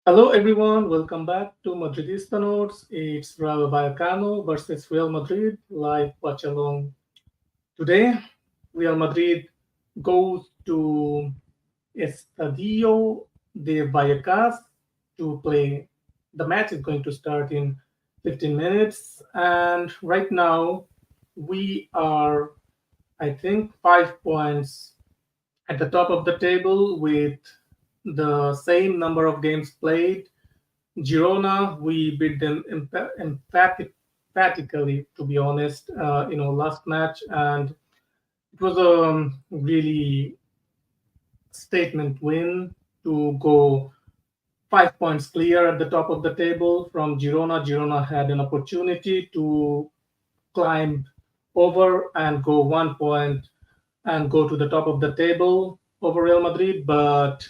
Hello everyone, welcome back to Madridista Notes. It's Rayo Vallecano versus Real Madrid live watch along. Today, Real Madrid goes to Estadio de Vallecas to play. The match is going to start in 15 minutes, and right now we are, I think, 5 points at the top of the table with the same number of games played. Girona, we beat them emphatically, to be honest, last match, and it was a really statement win to go 5 points clear at the top of the table from Girona. Girona had an opportunity to climb over and go 1 point and go to the top of the table over Real Madrid, but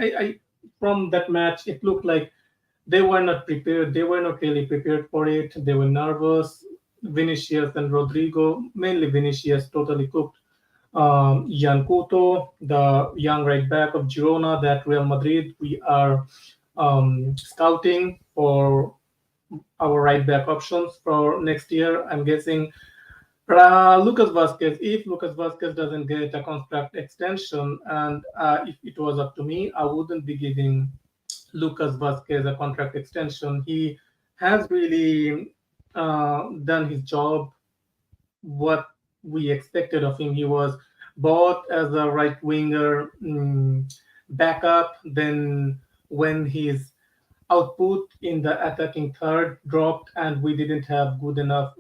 I from that match, it looked like they were not prepared. They were not really prepared for it. They were nervous. Vinicius and Rodrigo, mainly Vinicius, totally cooked. Jan Couto, the young right back of Girona, that Real Madrid, we are scouting for our right back options for next year. I'm guessing Lucas Vasquez, if Lucas Vasquez doesn't get a contract extension, and if it was up to me, I wouldn't be giving Lucas Vasquez a contract extension. He has really done his job, what we expected of him. He was bought as a right winger backup. Then, when his output in the attacking third dropped and we didn't have good enough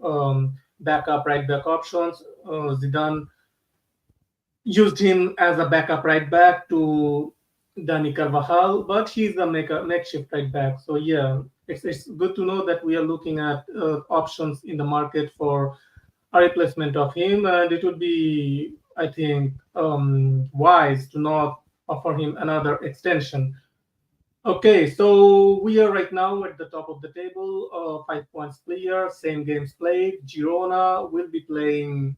backup right back options, Zidane used him as a backup right back to Dani Carvajal, but he's a makeshift right back. So yeah, it's good to know that we are looking at options in the market for a replacement of him, and it would be, I think, wise to not offer him another extension. Okay, so we are right now at the top of the table, 5 points clear, same games played. Girona will be playing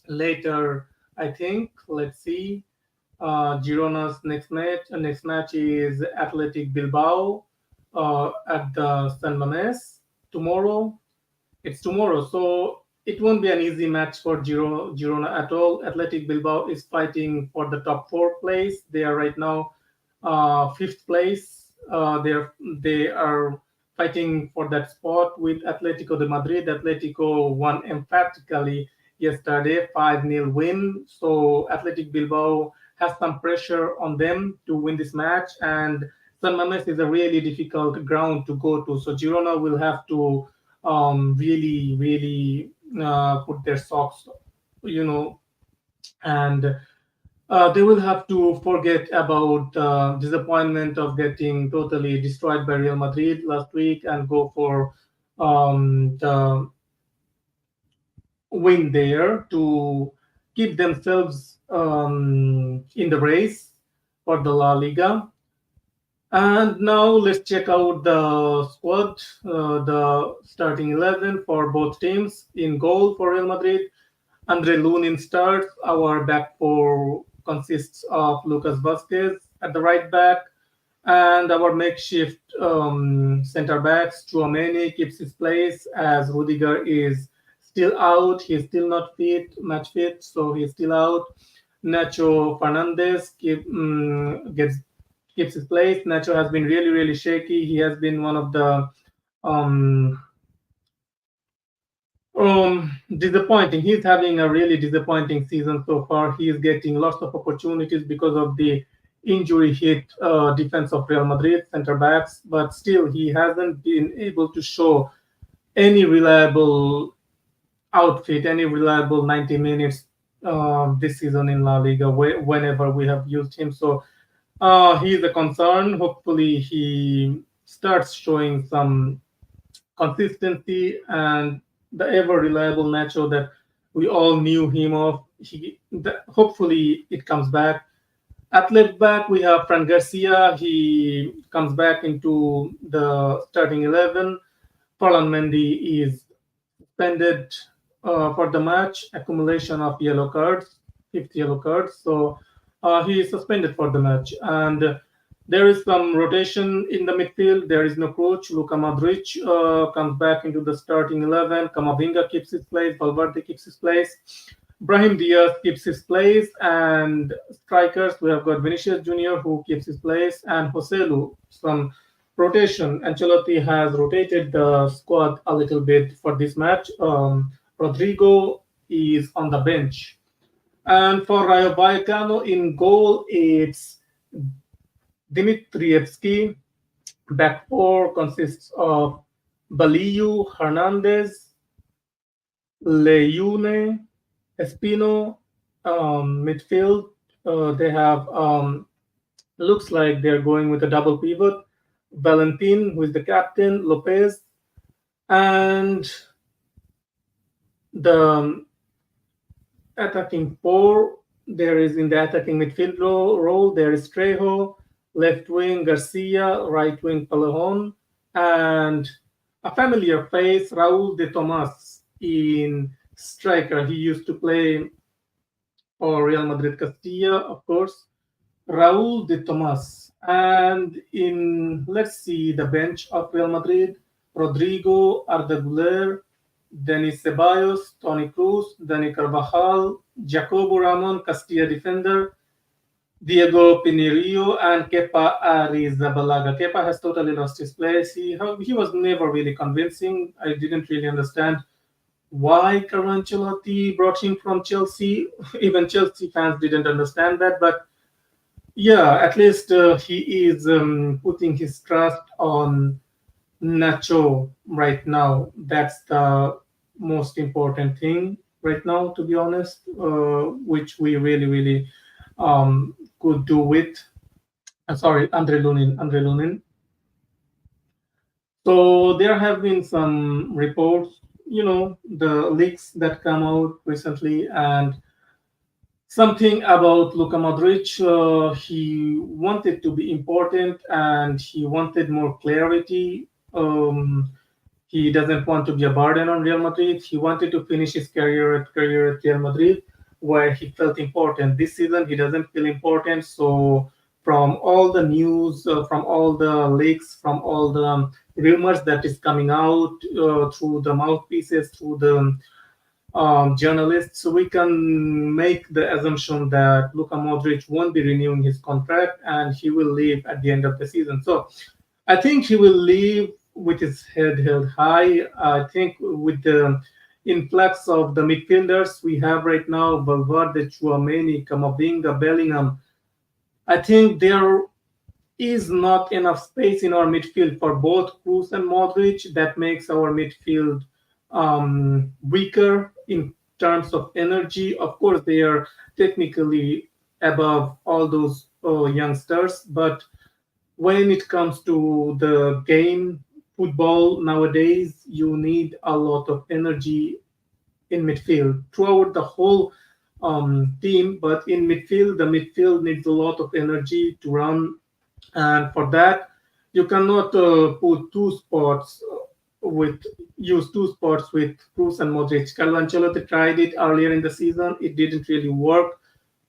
later, I think. Let's see. Girona's next match is Athletic Bilbao at the San Mamés tomorrow. It's tomorrow, so it won't be an easy match for Girona at all. Athletic Bilbao is fighting for the top four place. They are right now fifth place. They are fighting for that spot with Atletico de Madrid. Atletico won emphatically yesterday, 5-0 win. So Athletic Bilbao has some pressure on them to win this match, and San Mamés is a really difficult ground to go to. So Girona will have to really, really put their socks, you know, and they will have to forget about disappointment of getting totally destroyed by Real Madrid last week and go for the win there to keep themselves in the race for the La Liga. And now let's check out the squad, the starting 11 for both teams. In goal for Real Madrid, Andre Lunin starts. Our back four consists of Lucas Vasquez at the right back, and our makeshift center backs. Chouameni keeps his place as Rudiger is still out. He's still not match fit, so he's still out. Nacho Fernandez keeps his place. Nacho has been really, really shaky. He has been one of the um, disappointing. He's having a really disappointing season so far. He is getting lots of opportunities because of the injury hit defense of Real Madrid center backs, but still he hasn't been able to show any reliable outfit, any reliable 90 minutes this season in La Liga whenever we have used him. So he's a concern. Hopefully, he starts showing some consistency and the ever reliable Nacho that we all knew him of. Hopefully, it comes back. At left back, we have Fran Garcia. He comes back into the starting 11. Ferland Mendy is suspended for the match, accumulation of yellow cards, fifth yellow cards. So he is suspended for the match. And There is some rotation in the midfield. There is no coach. Luka Modric comes back into the starting 11. Kamavinga keeps his place. Valverde keeps his place. Brahim Diaz keeps his place. And strikers, we have got Vinicius Junior who keeps his place. And Joselu, some rotation. Ancelotti has rotated the squad a little bit for this match. Rodrigo is on the bench. And for Rayo Vallecano in goal, it's Dimitrievski. Back four consists of Baliu, Hernandez, Leune, Espino. Midfield, they have looks like they're going with a double pivot. Valentin, who is the captain, Lopez, and the attacking four. There is in the attacking midfield role, there is Trejo, left wing Garcia, right wing Palejon, and a familiar face, Raúl de Tomas in striker. He used to play for Real Madrid Castilla, of course. Raúl de Tomas. And in, let's see, the bench of Real Madrid, Rodrigo, Arda Güler, Denis Ceballos, Tony Cruz, Dani Carvajal, Jacobo Ramon, Castilla defender, Diego Pinerio, and Kepa Arrizabalaga. Kepa has totally lost his place. He was never really convincing. I didn't really understand why Carlo Ancelotti brought him from Chelsea. Even Chelsea fans didn't understand that. But yeah, at least he is putting his trust on Nacho right now. That's the most important thing right now, to be honest, which we really, really could do with. Sorry, Andre Lunin. Andre Lunin. So there have been some reports, the leaks that come out recently, and something about Luka Modric. He wanted to be important and he wanted more clarity. He doesn't want to be a burden on Real Madrid. He wanted to finish his career at Real Madrid, where he felt important. This season, he doesn't feel important. So, from all the news, from all the leaks, from all the rumors that is coming out through the mouthpieces, through the journalists, so we can make the assumption that Luka Modric won't be renewing his contract and he will leave at the end of the season. So I think he will leave with his head held high. I think with the influx of the midfielders we have right now, Valverde, Chouameni, Camavinga, Bellingham, I think there is not enough space in our midfield for both Cruz and Modric. That makes our midfield weaker in terms of energy. Of course, they are technically above all those youngsters, but when it comes to the game, football nowadays, you need a lot of energy in midfield throughout the whole team. But in midfield, the midfield needs a lot of energy to run, and for that, you cannot put two spots with use two spots with Cruz and Modric. Carlo Ancelotti tried it earlier in the season; it didn't really work.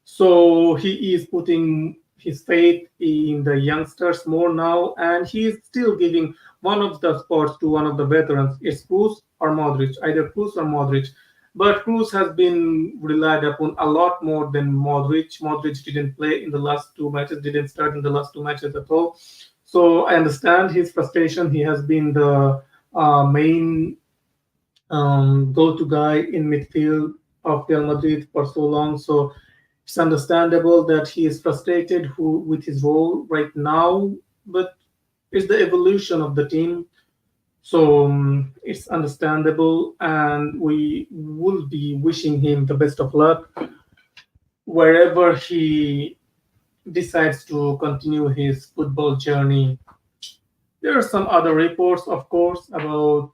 So he is putting his faith in the youngsters more now, and he is still giving one of the spots to one of the veterans. It's Cruz or Modric, either Cruz or Modric. But Cruz has been relied upon a lot more than Modric. Modric didn't play in the last two matches, didn't start in the last two matches at all. So I understand his frustration. He has been the main go-to guy in midfield of Real Madrid for so long. So it's understandable that he is frustrated with his role right now, but it's the evolution of the team. So it's understandable, and we will be wishing him the best of luck wherever he decides to continue his football journey. There are some other reports, of course, about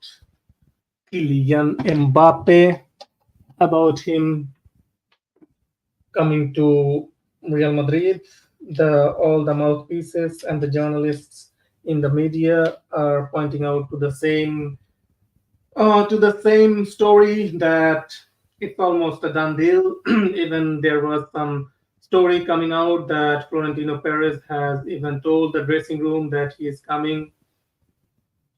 Kylian Mbappe, about him coming to Real Madrid. All the mouthpieces and the journalists in the media are pointing out to the same story that it's almost a done deal. Even there was some story coming out that Florentino Perez has even told the dressing room that he is coming.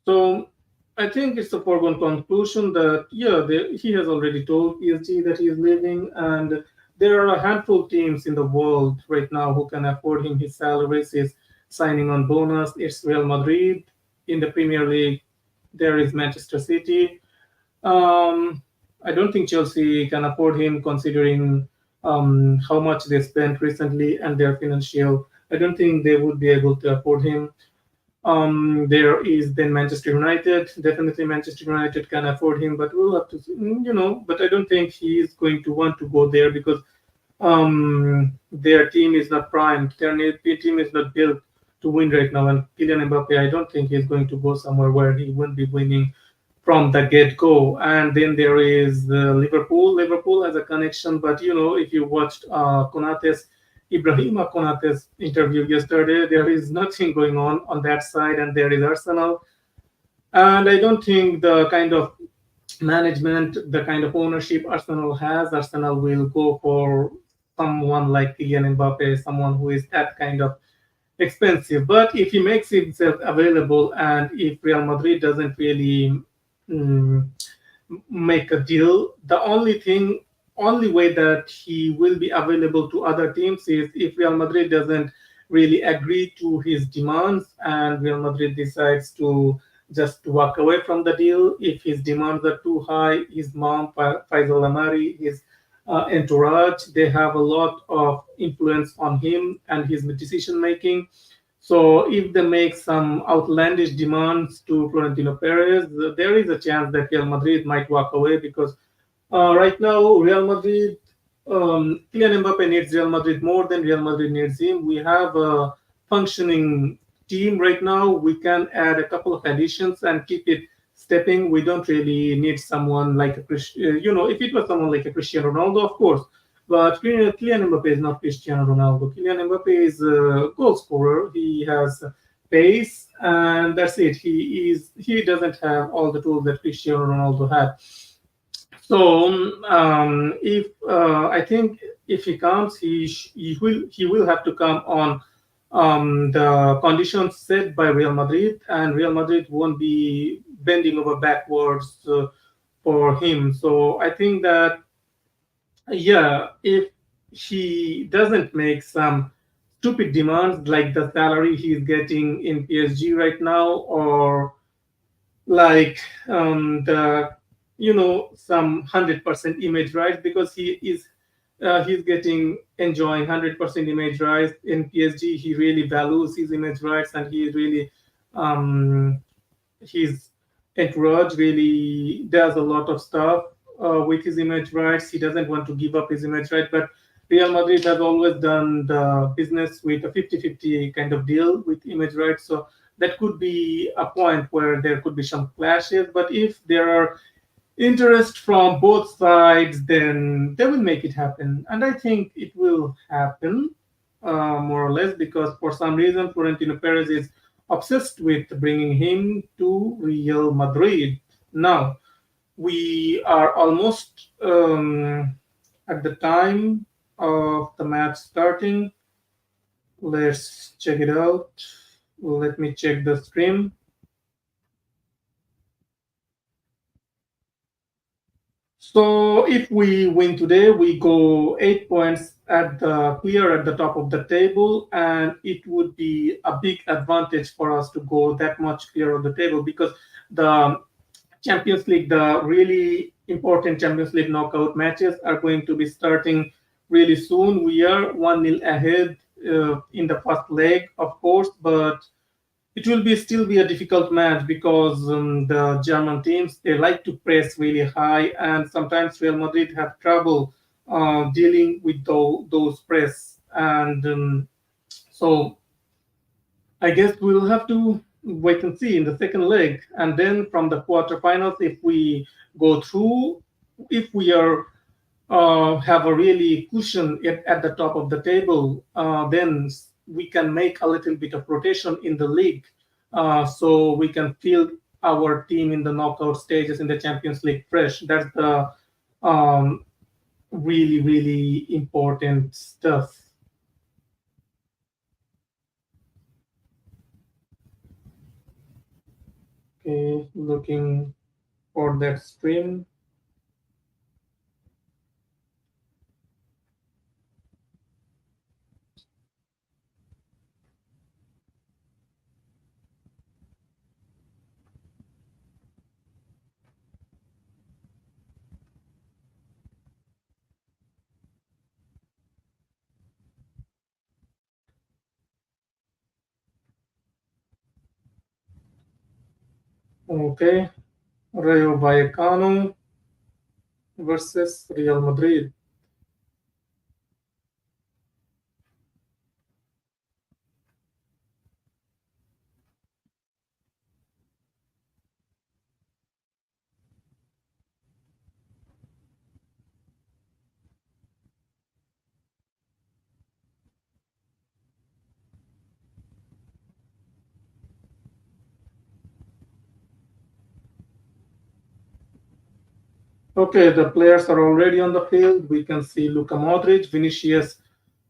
So I think it's a foregone conclusion that yeah, he has already told PSG that he is leaving, and there are a handful of teams in the world right now who can afford him his salaries, his signing on bonus. It's Real Madrid in the Premier League. There is Manchester City. Um, I don't think Chelsea can afford him considering how much they spent recently and their financial. I don't think they would be able to afford him. There is then Manchester United. Definitely, Manchester United can afford him, but we'll have to, But I don't think he is going to want to go there because their team is not primed. Their team is not built to win right now. And Kylian Mbappe, I don't think he's going to go somewhere where he won't be winning from the get go. And then there is Liverpool. Liverpool has a connection, but if you watched Ibrahima Konate's interview yesterday, there is nothing going on that side, and there is Arsenal. And I don't think the kind of management, the kind of ownership Arsenal has, Arsenal will go for someone like Kylian Mbappe, someone who is that kind of expensive. But if he makes himself available, and if Real Madrid doesn't really mm, make a deal, the only way that he will be available to other teams is if Real Madrid doesn't really agree to his demands and Real Madrid decides to just walk away from the deal. If his demands are too high, his mom, Faisal Amari, his entourage, they have a lot of influence on him and his decision making. So if they make some outlandish demands to Florentino Perez, there is a chance that Real Madrid might walk away because right now Real Madrid, Kylian Mbappe needs Real Madrid more than Real Madrid needs him. We have a functioning team right now. We can add a couple of additions and keep it stepping. We don't really need someone like if it was someone like a Cristiano Ronaldo, of course. But Kylian Mbappe is not Cristiano Ronaldo. Kylian Mbappe is a goal scorer. He has pace, and that's it. He doesn't have all the tools that Cristiano Ronaldo had. So if I think if he comes, he will have to come on the conditions set by Real Madrid, and Real Madrid won't be bending over backwards for him. So I think that yeah, if he doesn't make some stupid demands like the salary he's getting in PSG right now, or like the some 100% image rights, because he's getting enjoying 100% image rights in PSG. He really values his image rights, and he really um, his entourage really does a lot of stuff with his image rights. He doesn't want to give up his image right, but Real Madrid has always done the business with a 50-50 kind of deal with image rights. So that could be a point where there could be some clashes. But if there are interest from both sides, then they will make it happen. And I think it will happen more or less because for some reason Florentino Perez is obsessed with bringing him to Real Madrid. Now, we are almost at the time of the match starting. Let's check it out. Let me check the stream. So if we win today, we go 8 points at the clear at the top of the table, and it would be a big advantage for us to go that much clear of the table because the Champions League, the really important Champions League knockout matches are going to be starting really soon. We are 1-0 ahead in the first leg, of course, but it will be still be a difficult match because the German teams they like to press really high, and sometimes Real Madrid have trouble dealing with those press. And so I guess we'll have to wait and see in the second leg, and then from the quarterfinals, if we go through, if we are have a really cushion at the top of the table, then we can make a little bit of rotation in the league, so we can field our team in the knockout stages in the Champions League fresh. That's the really really important stuff. Okay, looking for that stream. Okay, Rayo Vallecano versus Real Madrid. Okay, the players are already on the field. We can see Luka Modric, Vinicius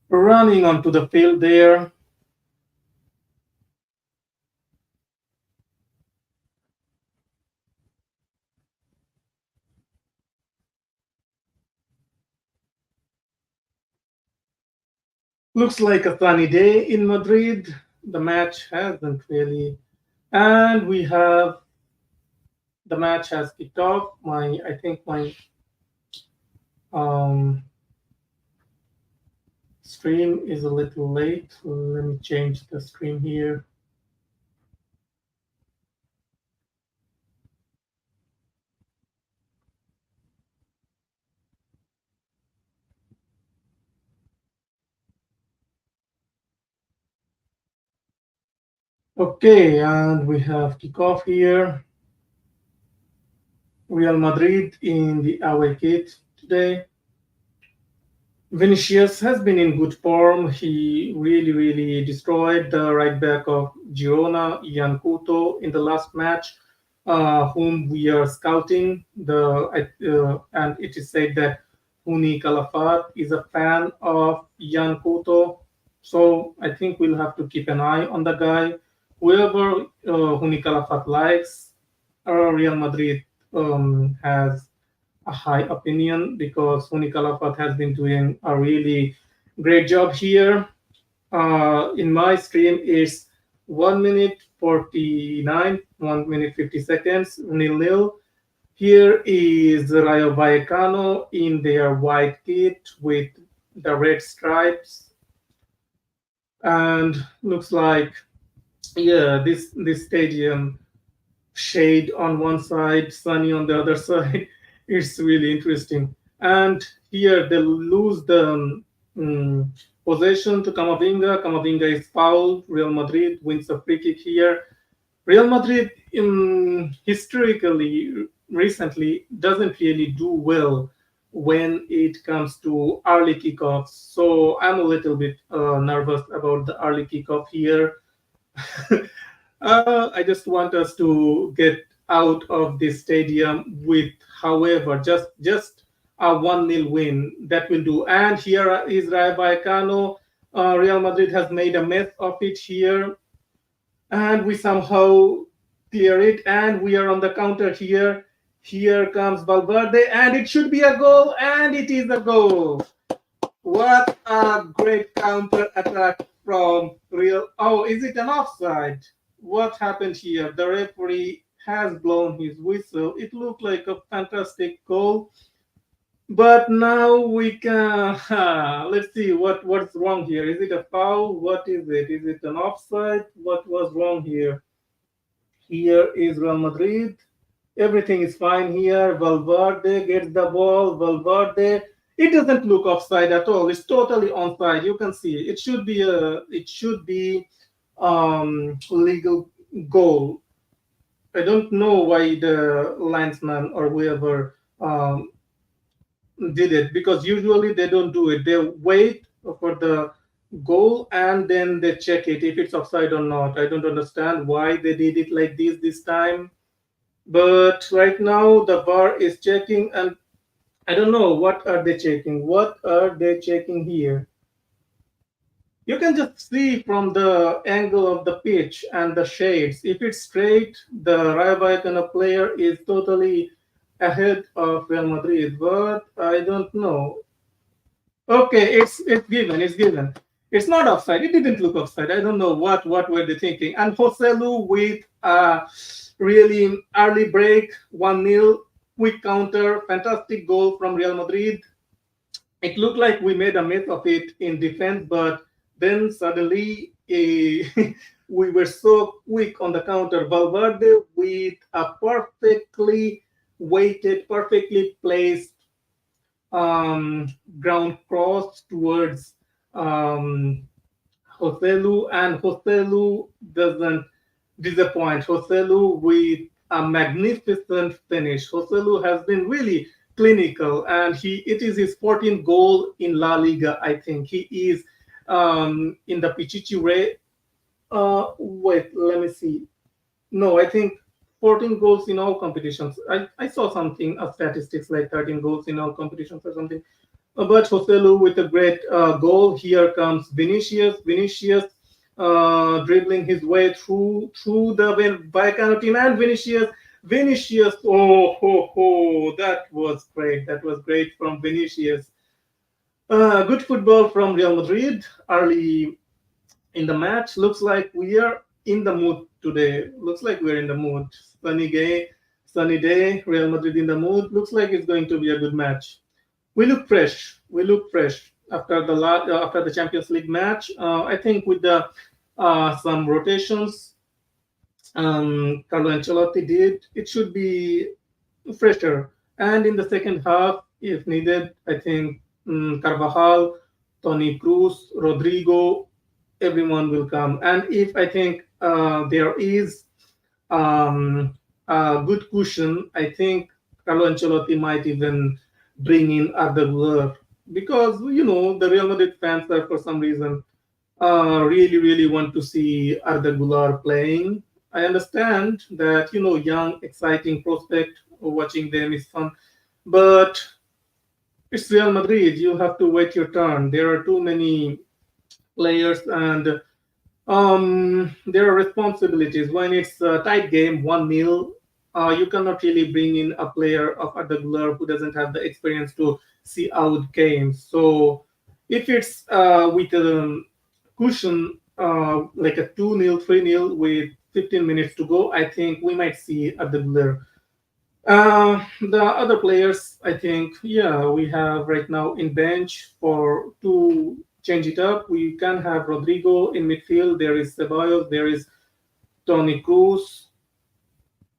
running onto the field there. Looks like a sunny day in Madrid. The match hasn't really. And we have the match has kicked off. I think my um, stream is a little late. Let me change the stream here. Okay, and we have kickoff here. Real Madrid in the away kit today. Vinicius has been in good form. He really destroyed the right back of Girona, Ian Couto, in the last match, whom we are scouting. And it is said that Huni Calafat is a fan of Ian Couto. So I think we'll have to keep an eye on the guy. Whoever Huni Calafat likes, Real Madrid has a high opinion because Sony Kalafat has been doing a really great job here. In my stream, it's 1 minute 49, 1 minute 50 seconds, nil nil. Here is Rayo Vallecano in their white kit with the red stripes, and looks like yeah, this stadium shade on one side, sunny on the other side. It's really interesting. And here they lose the um, possession to Camavinga. Camavinga is fouled. Real Madrid wins a free kick here. Real Madrid, historically, recently, doesn't really do well when it comes to early kickoffs. So I'm a little bit nervous about the early kickoff here. I just want us to get out of this stadium with, however, just a 1-0 win. That will do. And here is Rayo Vallecano. Real Madrid has made a mess of it here, and we somehow clear it. And we are on the counter here. Here comes Valverde, and it should be a goal, and it is a goal. What a great counter attack from Real. Oh, is it an offside? What happened here? The referee has blown his whistle. It looked like a fantastic goal, but now we can. Let's see what's wrong here. Is it a foul? What is it? Is it an offside? What was wrong here? Here is Real Madrid. Everything is fine here. Valverde gets the ball. Valverde. It doesn't look offside at all. It's totally onside. You can see it should be a. It should be legal goal. I don't know why the linesman or whoever did it, because usually they don't do it. They wait for the goal and then they check it if it's offside or not. I don't understand why they did it like this time. But right now the bar is checking, and I don't know what are they checking. What are they checking here? You can just see from the angle of the pitch and the shades. If it's straight, the Rayo Vallecano player is totally ahead of Real Madrid. But I don't know. Okay, it's given. It's given. It's not offside. It didn't look offside. I don't know what were they thinking. And Joselu with a really early break, 1-0, quick counter, fantastic goal from Real Madrid. It looked like we made a mess of it in defense, but then suddenly we were so quick on the counter. Valverde with a perfectly weighted, perfectly placed um, ground cross towards um, Joselu, and Joselu doesn't disappoint. Joselu with a magnificent finish. Joselu has been really clinical, and he it is his 14th goal in La Liga. I think he is in the Pichichi Ray. Wait, let me see. No, I think 14 goals in all competitions. I saw something, statistics like 13 goals in all competitions or something. But Joselu with a great goal. Here comes Vinicius. Vinicius dribbling his way through the Vallecano team, and Vinicius. Vinicius, oh ho ho, that was great. That was great from Vinicius. Good football from Real Madrid early in the match. Looks like we are in the mood today. Looks like we're in the mood. Sunny day. Real Madrid in the mood. Looks like it's going to be a good match. We look fresh. We look fresh after after the Champions League match. I think with the some rotations Carlo Ancelotti did, it should be fresher. And in the second half, if needed, I think Carvajal, Tony Cruz, Rodrigo, everyone will come. And if I think there is a good cushion, I think Carlo Ancelotti might even bring in Arda Güler, because the Real Madrid fans are for some reason really want to see Arda Güler playing. I understand that young, exciting prospect. Watching them is fun, but it's Real Madrid. You have to wait your turn. There are too many players, and there are responsibilities. When it's a tight game, 1-0, you cannot really bring in a player of Arda Güler who doesn't have the experience to see out games. So if it's with a cushion, like a 2-0, 3-0 with 15 minutes to go, I think we might see Arda Güler. The other players, I think, yeah, we have right now in bench for to change it up. We can have Rodrigo in midfield. There is Ceballos. There is Tony Cruz.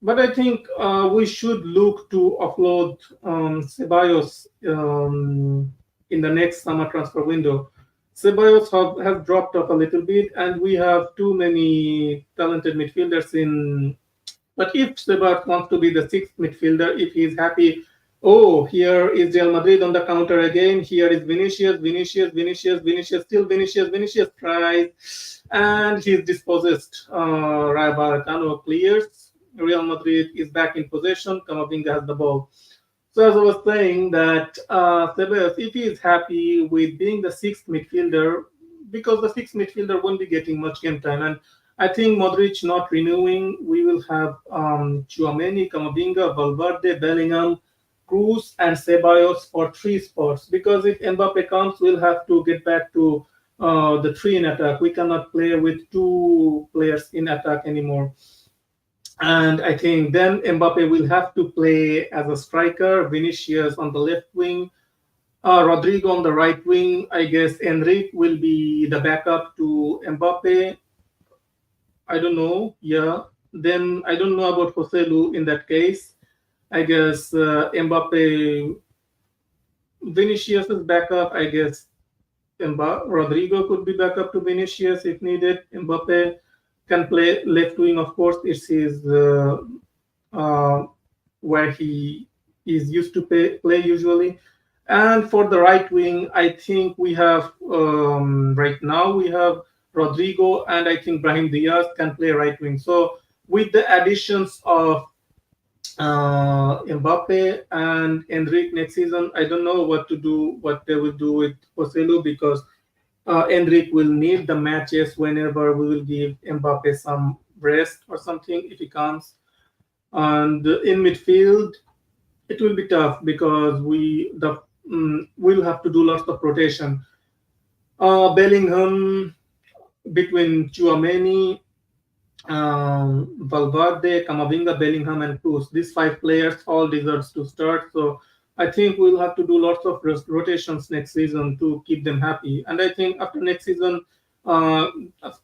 But I think we should look to offload Ceballos in the next summer transfer window. Ceballos has dropped off a little bit, and we have too many talented midfielders in. But if Ceballos wants to be the sixth midfielder, if he's happy, oh, here is Real Madrid on the counter again. Here is Vinicius, still Vinicius tries, and he's dispossessed. Rayo Vallecano clears. Real Madrid is back in possession. Camavinga has the ball. So as I was saying that Ceballos, if he is happy with being the sixth midfielder, because the sixth midfielder won't be getting much game time, and I think Modric not renewing, we will have Tchouaméni, Camavinga, Valverde, Bellingham, Cruz, and Ceballos for three spots. Because if Mbappe comes, we'll have to get back to the three in attack. We cannot play with two players in attack anymore. And I think then Mbappe will have to play as a striker, Vinicius on the left wing, Rodrigo on the right wing. I guess Enrique will be the backup to Mbappe. I don't know. Yeah. Then I don't know about Joselu in that case. I guess Mbappe, Vinicius is backup. I guess Rodrigo could be backup to Vinicius if needed. Mbappe can play left wing, of course. It's his uh, where he is used to play usually. And for the right wing, I think we have right now we have Rodrigo, and I think Brahim Diaz can play right wing. So with the additions of Mbappe and Enrique next season, I don't know what they will do with Joselu, because Endrick will need the matches whenever we will give Mbappe some rest or something if he comes. And in midfield, it will be tough because we'll have to do lots of rotation. Bellingham between Chouameni, Valverde, Camavinga, Bellingham, and Cruz. These five players all deserves to start. So I think we'll have to do lots of rotations next season to keep them happy. And I think after next season, uh,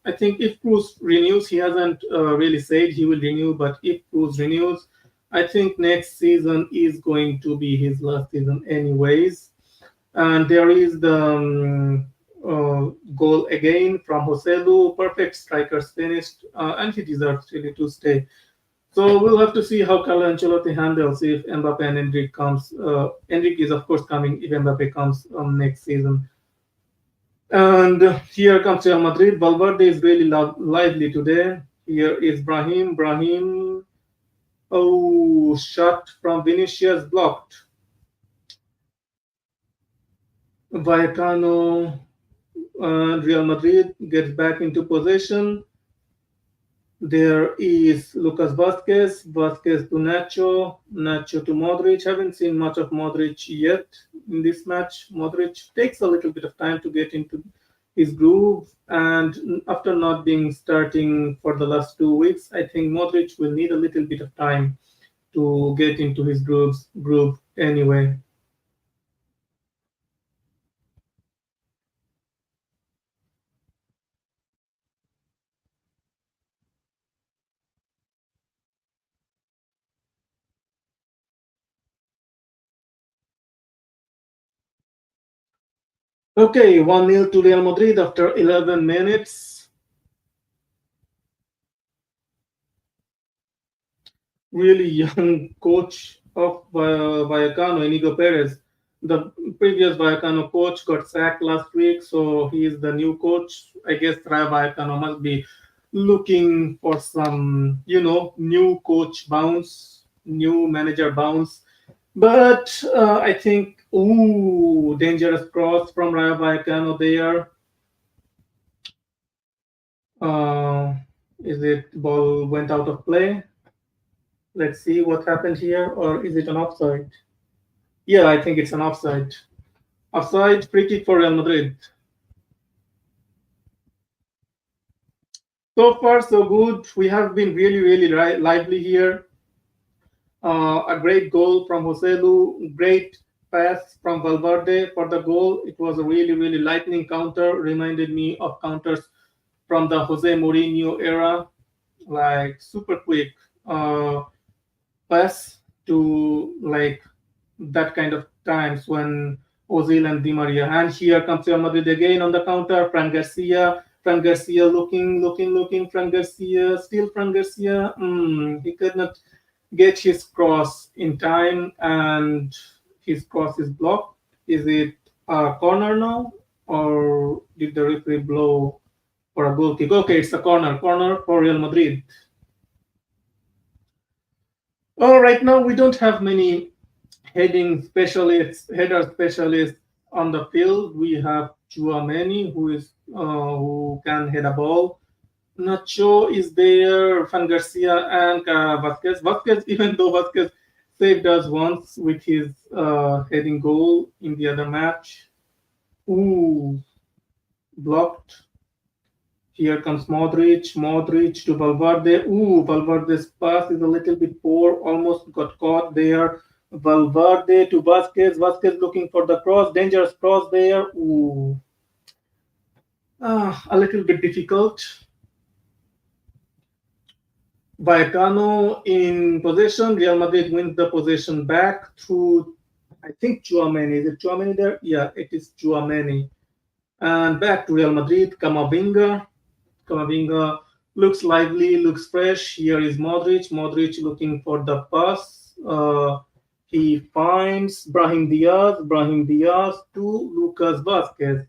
I think if Cruz renews, he hasn't really said he will renew, but if Cruz renews, I think next season is going to be his last season, anyways. And there is the goal again from Joselu. Perfect strikers finished, and he deserves really to stay. So we'll have to see how Carlo Ancelotti handles if Mbappe and Enrique comes. Enrique is of course coming if Mbappe comes next season. And here comes Real Madrid. Valverde is really lively today. Here is Brahim. Brahim. Oh, shot from Vinicius blocked. Vallecano and Real Madrid gets back into possession. There is Lucas Vasquez, Vasquez to Nacho, Nacho to Modric. Haven't seen much of Modric yet in this match. Modric takes a little bit of time to get into his groove, and after not being starting for the last 2 weeks, I think Modric will need a little bit of time to get into his groove anyway. Okay, 1-0 to Real Madrid after 11 minutes. Really young coach of Vallecano, Inigo Perez. The previous Vallecano coach got sacked last week, so he is the new coach. I guess Rayo Vallecano must be looking for some, new coach bounce, new manager bounce. But I think, dangerous cross from Rayo Vallecano there. Uh, is it ball went out of play? Let's see what happened here, or is it an offside? Yeah, I think it's an offside. Offside, free kick for Real Madrid. So far, so good. We have been really, really lively here. A great goal from Joselu, great pass from Valverde for the goal. It was a really, really lightning counter. Reminded me of counters from the Jose Mourinho era, like super quick pass to like that kind of times when Ozil and Di Maria. And here comes Real Madrid again on the counter. Fran Garcia. Fran Garcia looking. Fran Garcia, still Fran Garcia. He could not get his cross in time, and his cross is blocked. Is it a corner now, or did the referee blow for a goal kick? Okay, it's a corner. Corner for Real Madrid. Oh, right now we don't have many header specialists on the field. We have Chouameni, who can head a ball. Nacho is there, Fan Garcia and Vasquez. Vasquez, even though Vasquez saved us once with his heading goal in the other match. Ooh, blocked. Here comes Modric. Modric to Valverde. Ooh, Valverde's pass is a little bit poor. Almost got caught there. Valverde to Vasquez. Vasquez looking for the cross. Dangerous cross there. Ooh. A little bit difficult. Vallecano in possession. Real Madrid wins the possession back through, I think, Chouameni. Is it Chouameni there? Yeah, it is Chouameni. And back to Real Madrid. Camavinga. Camavinga looks lively, looks fresh. Here is Modric. Modric looking for the pass. He finds Brahim Diaz. Brahim Diaz to Lucas Vasquez.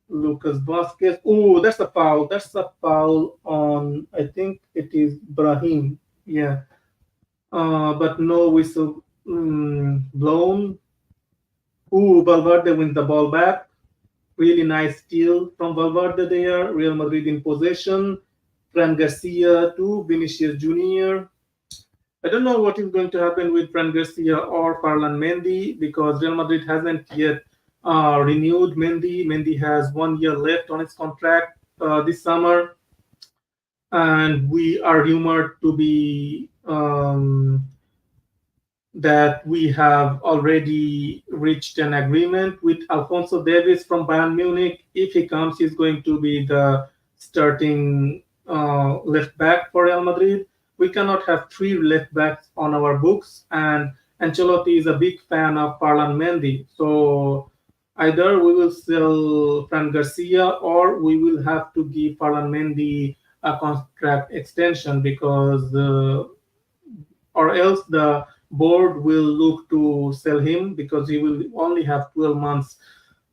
Lucas Vasquez. Oh, that's a foul. That's a foul on, I think it is Brahim. Yeah. But no whistle blown. Valverde wins the ball back. Really nice steal from Valverde there. Real Madrid in possession. Fran Garcia to Vinicius Junior. I don't know what is going to happen with Fran Garcia or Farlan Mendy because Real Madrid hasn't yet renewed Mendy. Mendy has 1 year left on his contract this summer, and we are rumored to be that we have already reached an agreement with Alfonso Davies from Bayern Munich. If he comes, he's going to be the starting left back for Real Madrid. We cannot have three left backs on our books, and Ancelotti is a big fan of Farlan Mendy. So either we will sell Fran Garcia or we will have to give Farlan Mendy a contract extension because or else the board will look to sell him because he will only have 12 months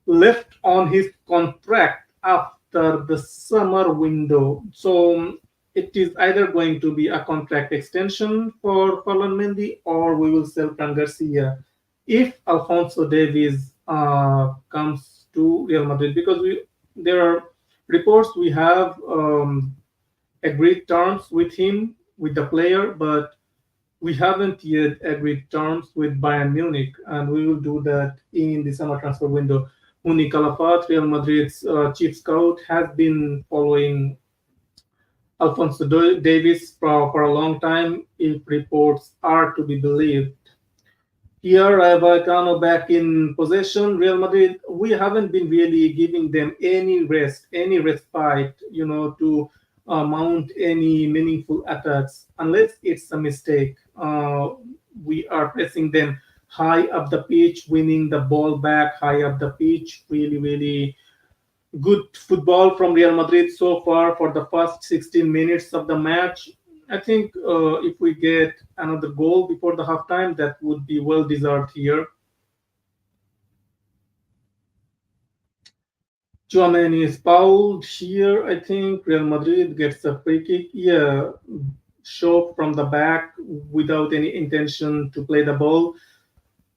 left on his contract after the summer window. So it is either going to be a contract extension for Ferland Mendy or we will sell Fran Garcia if Alfonso Davies comes to Real Madrid because there are reports we have agreed terms with him with the player, but we haven't yet agreed terms with Bayern Munich, and we will do that in the summer transfer window. Uni Calafat, Real Madrid's chief scout, has been following Alfonso Davies for a long time, if reports are to be believed. Here, Rayo Vallecano back in possession. Real Madrid, we haven't been really giving them any rest, any respite, to mount any meaningful attacks, unless it's a mistake. We are pressing them high up the pitch, winning the ball back high up the pitch. Really, really good football from Real Madrid so far for the first 16 minutes of the match. I think if we get another goal before the halftime, that would be well deserved here. Tchouameni is fouled here. I think Real Madrid gets a free kick. Yeah, shove from the back without any intention to play the ball.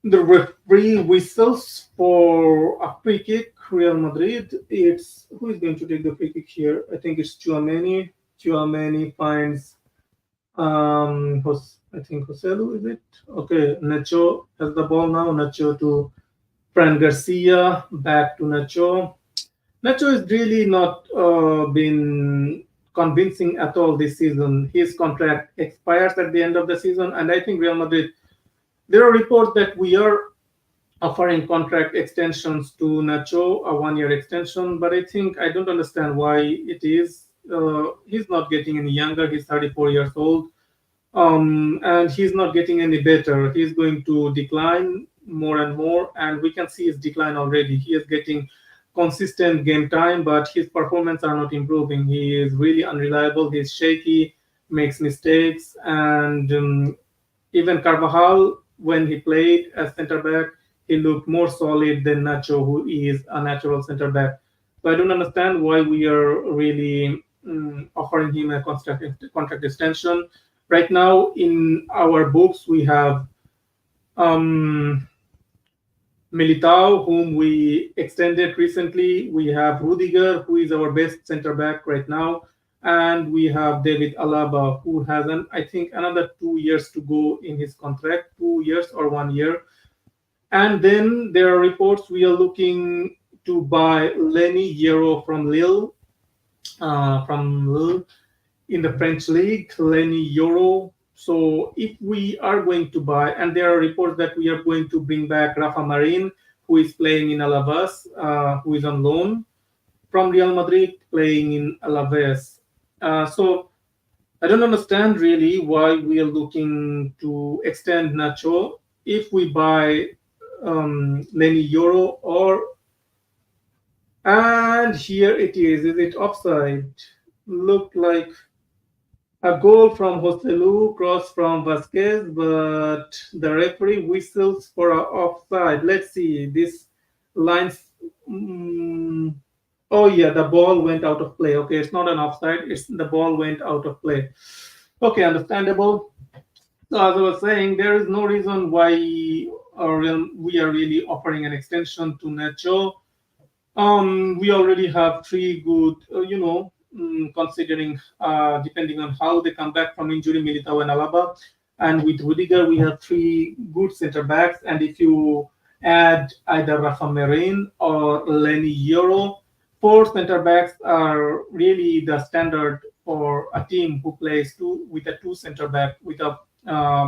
The referee whistles for a free kick. Real Madrid. It's who is going to take the free kick here? I think it's Tchouameni. Tchouameni finds I think Joselu, is it? Okay, Nacho has the ball now. Nacho to Fran Garcia. Back to Nacho. Nacho is really not been convincing at all this season. His contract expires at the end of the season, and I think Real Madrid. There are reports that we are offering contract extensions to Nacho, a 1 year extension, but I don't understand why it is. He's not getting any younger. He's 34 years old, and he's not getting any better. He's going to decline more and more, and we can see his decline already. He is getting consistent game time, but his performance are not improving. He is really unreliable. He's shaky, makes mistakes, and even Carvajal, when he played as center back, he looked more solid than Nacho, who is a natural center back. So I don't understand why we are really offering him a contract extension. Right now, in our books, we have Militao, whom we extended recently. We have Rudiger, who is our best center back right now. And we have David Alaba, who has, I think, another 2 years to go in his contract, 2 years or 1 year. And then there are reports we are looking to buy Lenny Yero from Lille in the French league, Lenny Yoro. So if we are going to buy, and there are reports that we are going to bring back Rafa Marin, who is playing in Alaves, who is on loan from Real Madrid, playing in Alaves. So I don't understand really why we are looking to extend Nacho if we buy Lenny Yoro and here it is. Is it offside? Looked like a goal from Joselu, cross from Vasquez, but the referee whistles for an offside. Let's see. This lines. Oh yeah, the ball went out of play. Okay, it's not an offside. It's the ball went out of play. Okay, understandable. So as I was saying, there is no reason why we are really offering an extension to Nacho. We already have three good, considering depending on how they come back from injury, Militao and Alaba. And with Rudiger, we have three good center backs. And if you add either Rafa Marin or Lenny Euro, four center backs are really the standard for a team who plays two with a two center back with a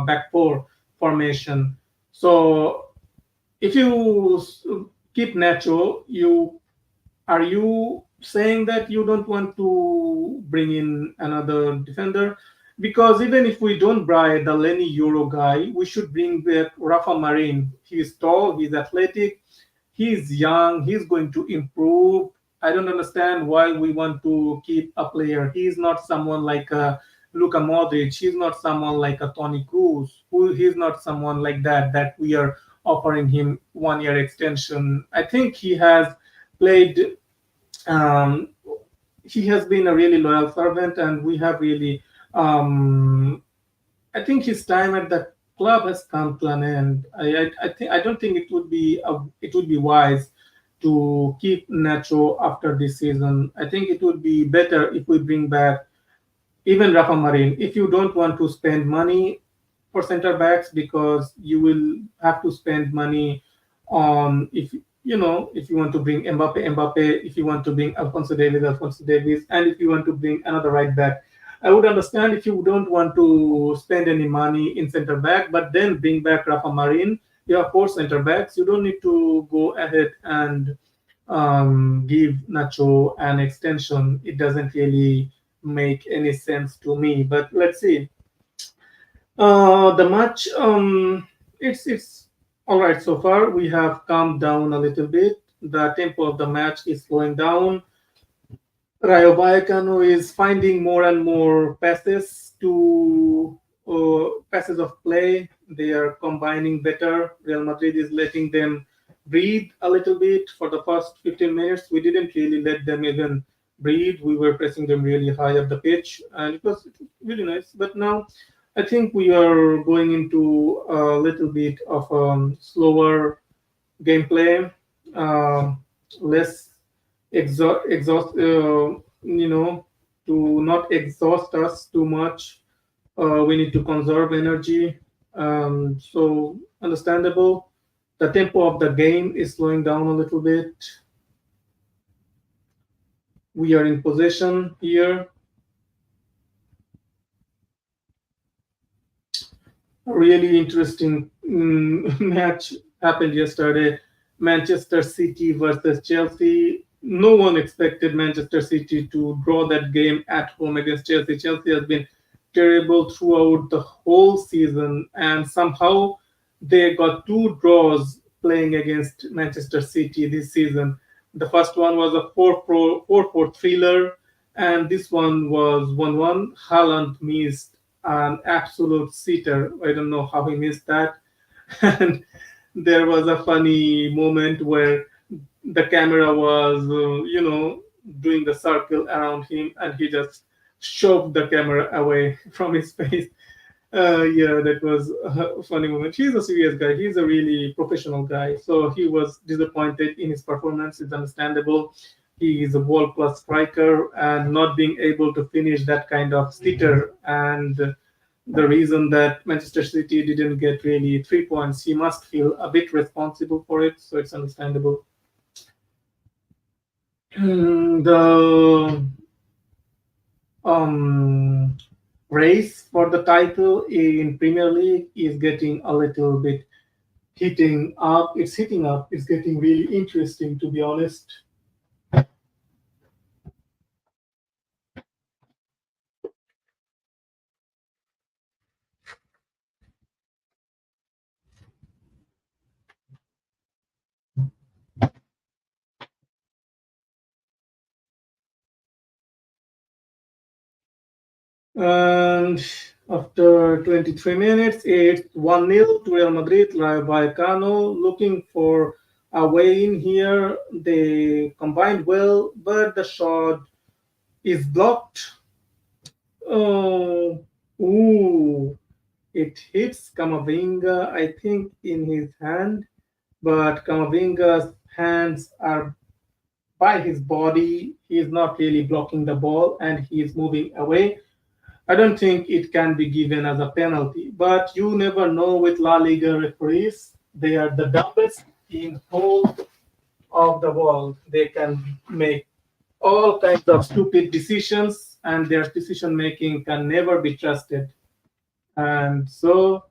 back four formation. So if you keep Nacho, you are you saying that you don't want to bring in another defender? Because even if we don't buy the Lenny Euro guy, we should bring back Rafa Marin. He's tall, he's athletic, he's young, he's going to improve. I don't understand why we want to keep a player. He's not someone like a Luka Modric. He's not someone like a Tony Cruz. He's not someone like that we are offering him 1 year extension. I think played um, he has been a really loyal servant, and we have really. I think his time at the club has come to an end. I don't think it would be wise to keep Nacho after this season. I think it would be better if we bring back even Rafa Marin. If you don't want to spend money for center backs, because you will have to spend money on, if you want to bring Mbappe, if you want to bring Alfonso Davis, and if you want to bring another right back. I would understand if you don't want to spend any money in center back, but then bring back Rafa Marin. You have four center backs. You don't need to go ahead and give Nacho an extension. It doesn't really make any sense to me. But let's see. The match, it's all right so far. We have calmed down a little bit. The tempo of the match is slowing down. Rayo Vallecano is finding more and more passes of play. They are combining better. Real Madrid is letting them breathe a little bit. For the first 15 minutes, we didn't really let them even breathe. We were pressing them really high up the pitch, and it was really nice. But now, I think we are going into a little bit of slower gameplay, less exhaust, to not exhaust us too much. We need to conserve energy. So understandable. The tempo of the game is slowing down a little bit. We are in possession here. A really interesting match happened yesterday. Manchester City versus Chelsea. No one expected Manchester City to draw that game at home against Chelsea. Chelsea has been terrible throughout the whole season, and somehow they got two draws playing against Manchester City this season. The first one was a 4-4 thriller, and this one was 1-1. Haaland missed an absolute sitter. I don't know how he missed that. And there was a funny moment where the camera was, doing the circle around him, and he just shoved the camera away from his face. Yeah, that was a funny moment. He's a serious guy. He's a really professional guy. So he was disappointed in his performance. It's understandable. He is a world class striker, and not being able to finish that kind of sitter, and the reason that Manchester City didn't get really 3 points, he must feel a bit responsible for it. So it's understandable. The um, race for the title in Premier League is getting a little bit heating up. It's heating up. It's getting really interesting, to be honest. And after 23 minutes, it's 1-0 to Real Madrid. Rayo Vallecano looking for a way in here. They combined well, but the shot is blocked. Oh, ooh, it hits Camavinga, I think, in his hand, but Camavinga's hands are by his body. He is not really blocking the ball and he is moving away. I don't think it can be given as a penalty, but you never know with La Liga referees. They are the dumbest in whole of the world. They can make all kinds of stupid decisions, and their decision making can never be trusted. And so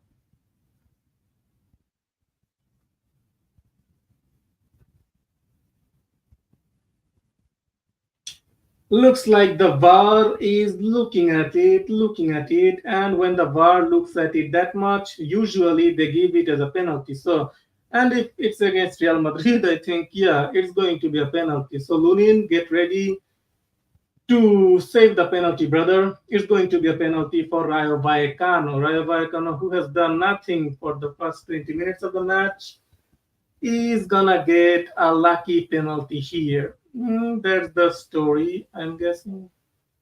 looks like the VAR is looking at it, and when the VAR looks at it that much, usually they give it as a penalty. So, and if it's against Real Madrid, I think, yeah, it's going to be a penalty. So, Lunin, get ready to save the penalty, brother. It's going to be a penalty for Rayo Vallecano. Rayo Vallecano, who has done nothing for the first 20 minutes of the match, is gonna get a lucky penalty here. That's the story, I'm guessing.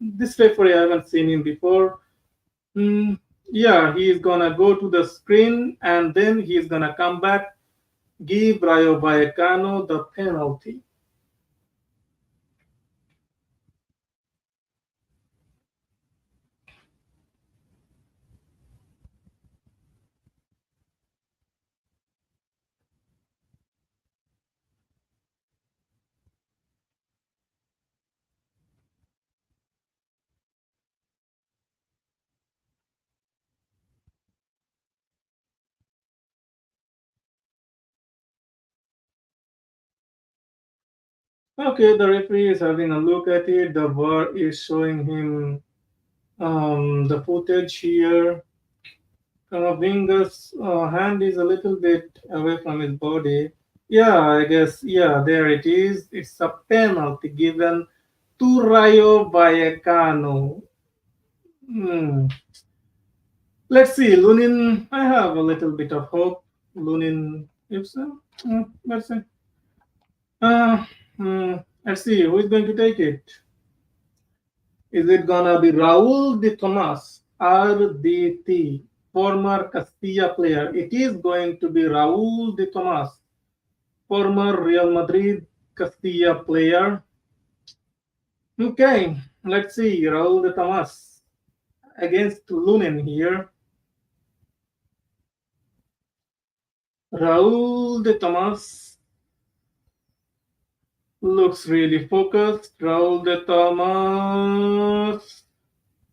This referee, I haven't seen him before. Mm, yeah, he is gonna go to the screen and then he's gonna come back, give Rayo Vallecano the penalty. Okay, the referee is having a look at it. The VAR is showing him the footage here. Kamavinga's hand is a little bit away from his body. Yeah, I guess, yeah, there it is. It's a penalty given to Rayo Vallecano. Hmm. Let's see, Lunin. I have a little bit of hope. Lunin, if so, let's see. Uh, let's see, who is going to take it? Is it gonna be Raúl de Tomas, RDT, former Castilla player? It is going to be Raúl de Tomas, former Real Madrid Castilla player. Okay, let's see, Raúl de Tomas against Lunin here. Raúl de Tomas looks really focused. Raúl de Tomas.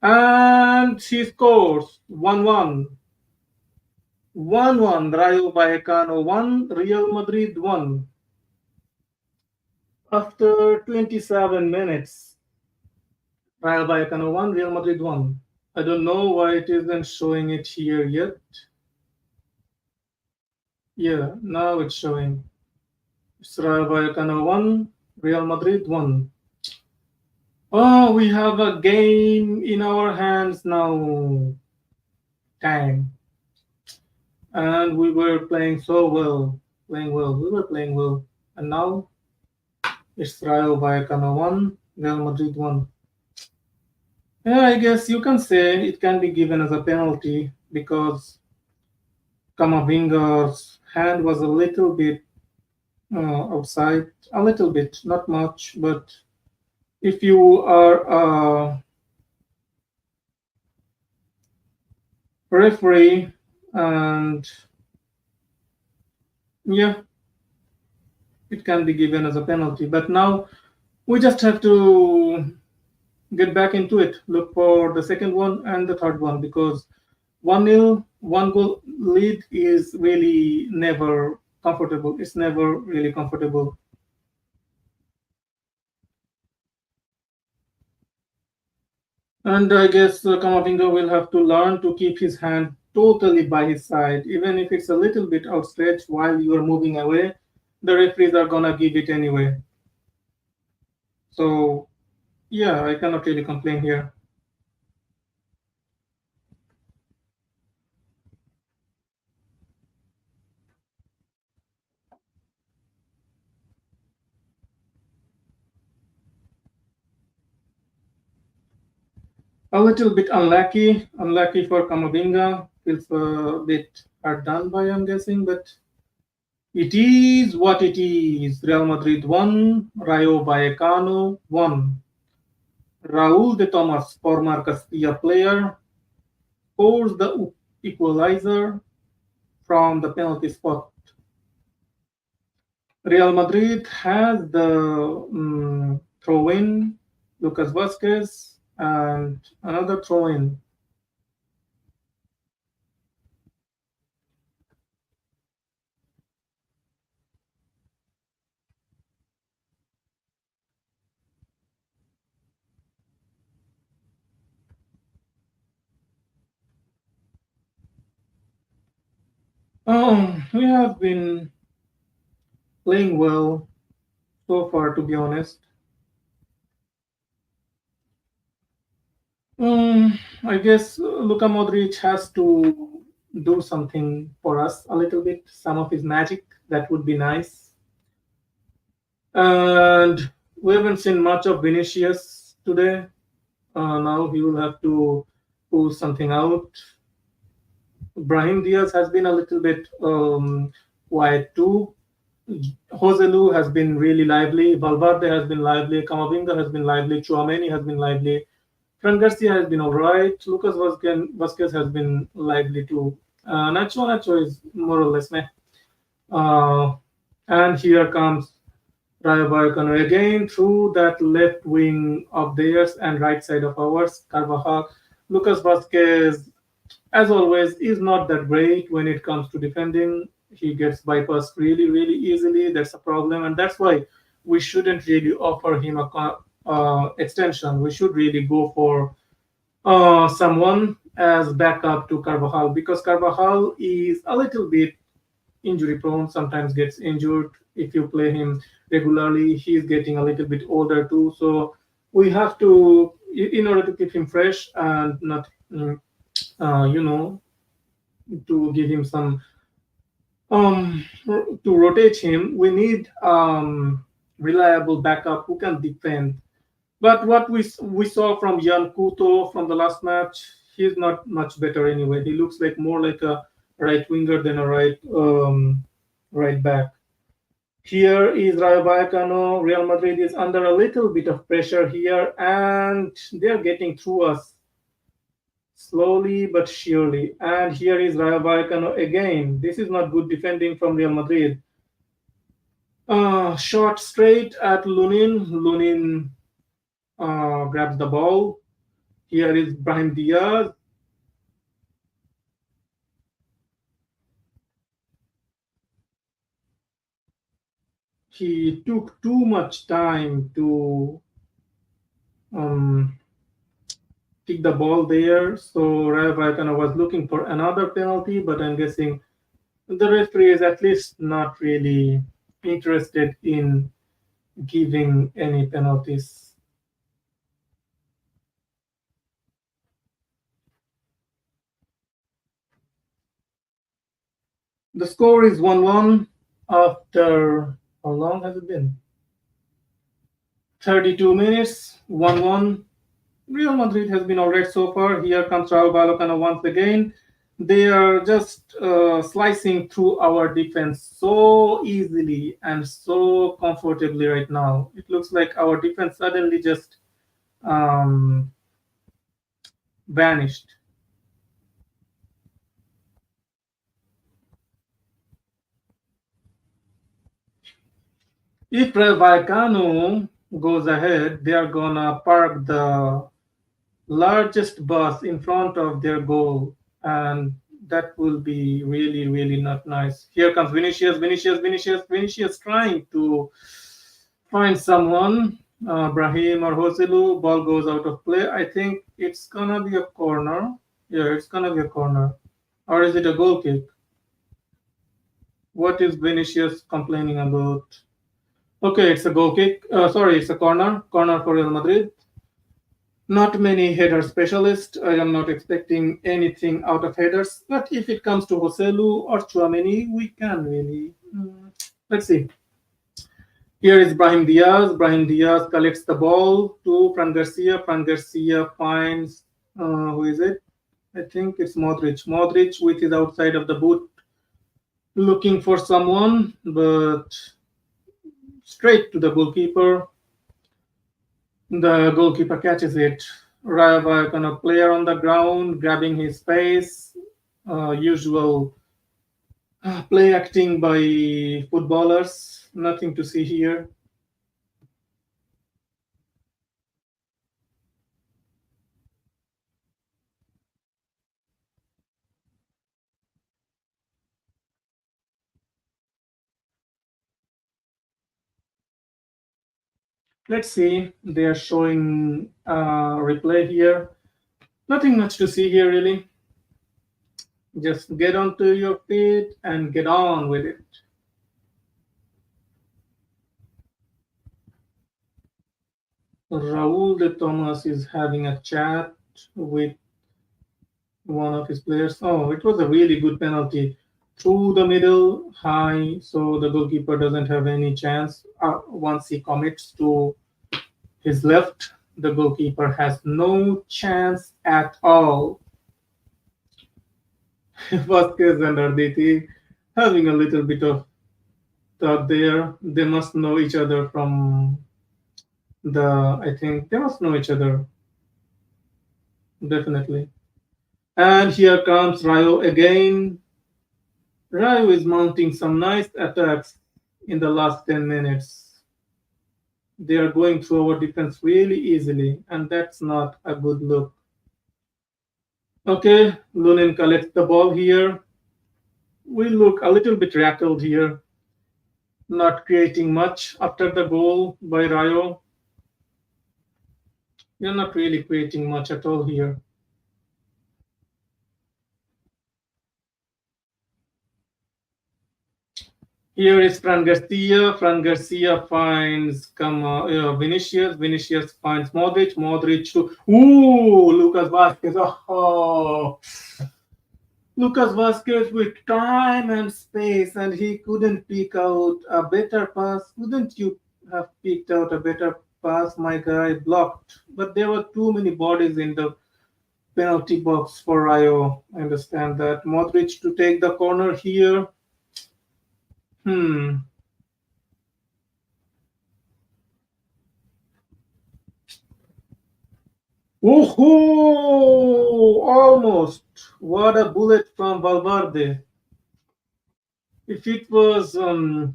And she scores 1-1. 1-1. Rayo Vallecano 1, Real Madrid 1. After 27 minutes, Rayo Vallecano 1, Real Madrid 1. I don't know why it isn't showing it here yet. Yeah, now it's showing. It's Rayo Vallecano 1, Real Madrid 1. Oh, we have a game in our hands now. Time. And we were playing so well. Playing well. We were playing well. And now it's Rayo Vallecano 1, Real Madrid 1. Yeah, I guess you can say it can be given as a penalty because Kamavinga's hand was a little bit outside, a little bit, not much. But if you are a referee, and yeah, it can be given as a penalty. But now we just have to get back into it. Look for the second one and the third one because 1-0, one goal lead is really never comfortable. It's never really comfortable. And I guess Kamavinga will have to learn to keep his hand totally by his side, even if it's a little bit outstretched while you are moving away. The referees are gonna give it anyway. So yeah, I cannot really complain here. A little bit unlucky for Kamavinga. Feels a bit hard done by, I'm guessing, but It is what it is. Real Madrid won, Rayo Vallecano won. Raúl de Tomas, former Castilla player, scores the equalizer from the penalty spot. Real Madrid has the throw in, Lucas Vasquez, and another throw in. We have been playing well so far, to be honest. I guess Luka Modric has to do something for us a little bit, some of his magic. That would be nice. And we haven't seen much of Vinicius today. Now he will have to pull something out. Brahim Diaz has been a little bit quiet too. Joselu has been really lively. Valverde has been lively. Camavinga has been lively. Chouameni has been lively. Fran Garcia has been alright. Lucas Vasquez has been lively too. Nacho is more or less meh. Uh, and here comes Rayo Vallecano again through that left wing of theirs and right side of ours. Carvajal, Lucas Vasquez, as always, is not that great when it comes to defending. He gets bypassed really, really easily. That's a problem, and that's why we shouldn't really offer him a extension. We should really go for someone as backup to Carvajal because Carvajal is a little bit injury prone, sometimes gets injured if you play him regularly. He's getting a little bit older too, so we have to, in order to keep him fresh and not, you know, to give him some, to rotate him, we need reliable backup who can defend. But what we saw from Jan Kuto from the last match, he's not much better anyway. He looks like more like a right winger than a right back. Here is Rayo Vallecano. Real Madrid is under a little bit of pressure here, and they're getting through us slowly but surely. And here is Rayo Vallecano again. This is not good defending from Real Madrid. Shot straight at Lunin. Lunin grabs the ball. Here is Brahim Diaz. He took too much time to kick the ball there. So Rayo Vallecano was looking for another penalty, but I'm guessing the referee is at least not really interested in giving any penalties. The score is 1-1 after how long has it been? 32 minutes, 1-1. Real Madrid has been alright so far. Here comes Raul Vallecano once again. They are just slicing through our defense so easily and so comfortably right now. It looks like our defense suddenly just um, vanished. If Vallecano goes ahead, they are gonna park the largest bus in front of their goal, and that will be really, really not nice. Here comes Vinicius trying to find someone, Brahim or Joselu. Ball goes out of play. I think it's gonna be a corner. Yeah, it's gonna be a corner. Or is it a goal kick? What is Vinicius complaining about? Okay, it's a goal kick. Sorry, it's a corner. Corner for Real Madrid. Not many header specialists. I am not expecting anything out of headers. But if it comes to Joselu or Chouameni, we can really. Let's see. Here is Brahim Diaz. Brahim Diaz collects the ball to Fran Garcia. Fran Garcia finds, who is it? I think it's Modric. Modric with his outside of the boot looking for someone, but straight to the goalkeeper. The goalkeeper catches it. Rayo Vallecano player on the ground, grabbing his face. Usual play acting by footballers. Nothing to see here. Let's see. They are showing replay here. Nothing much to see here, really. Just get onto your feet and get on with it. Raul de Thomas is having a chat with one of his players. Oh, it was a really good penalty. Through the middle, high, so the goalkeeper doesn't have any chance. Once he commits to his left, the goalkeeper has no chance at all. Vasquez and Arditi having a little bit of thought there. They must know each other from I think they must know each other, definitely. And here comes Rayo again. Rayo is mounting some nice attacks in the last 10 minutes. They are going through our defense really easily, and that's not a good look. Okay, Lunin collects the ball here. We look a little bit rattled here, not creating much after the goal by Rayo. We are not really creating much at all here. Here is Fran Garcia. Fran Garcia finds Vinicius. Vinicius finds Modric. Modric to Lucas Vasquez. Oh, Lucas Vasquez with time and space, and he couldn't pick out a better pass. Couldn't you have picked out a better pass? My guy blocked, but there were too many bodies in the penalty box for Rayo. I understand that. Modric to take the corner here. Hmm. Woohoo! Almost. What a bullet from Valverde. If it was uh,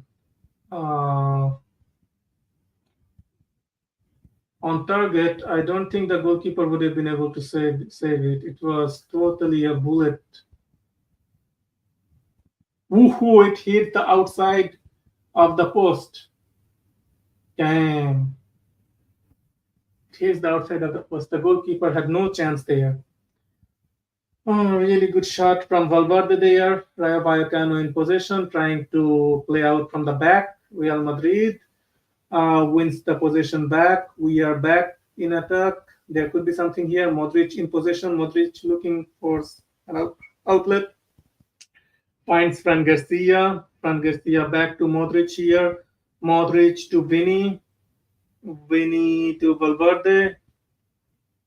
on target, I don't think the goalkeeper would have been able to save it. It was totally a bullet. Woohoo! It hit the outside of the post. Damn. It hits the outside of the post. The goalkeeper had no chance there. Oh, really good shot from Valverde there. Rayo Vallecano in possession, trying to play out from the back. Real Madrid wins the possession back. We are back in attack. There could be something here. Modric in possession. Modric looking for an outlet. Finds Fran Garcia. Fran Garcia back to Modric here. Modric to Vini. Vini to Valverde.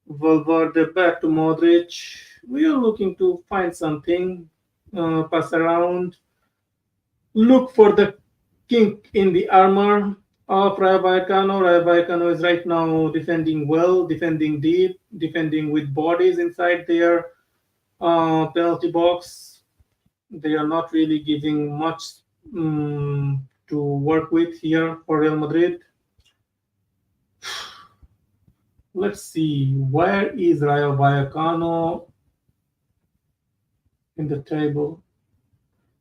Valverde back to Modric. We are looking to find something. Pass around. Look for the kink in the armor of Rayo Vallecano. Rayo Vallecano is right now defending well, defending deep, defending with bodies inside their penalty box. They are not really giving much to work with here for Real Madrid. Let's see, where is Rayo Vallecano in the table?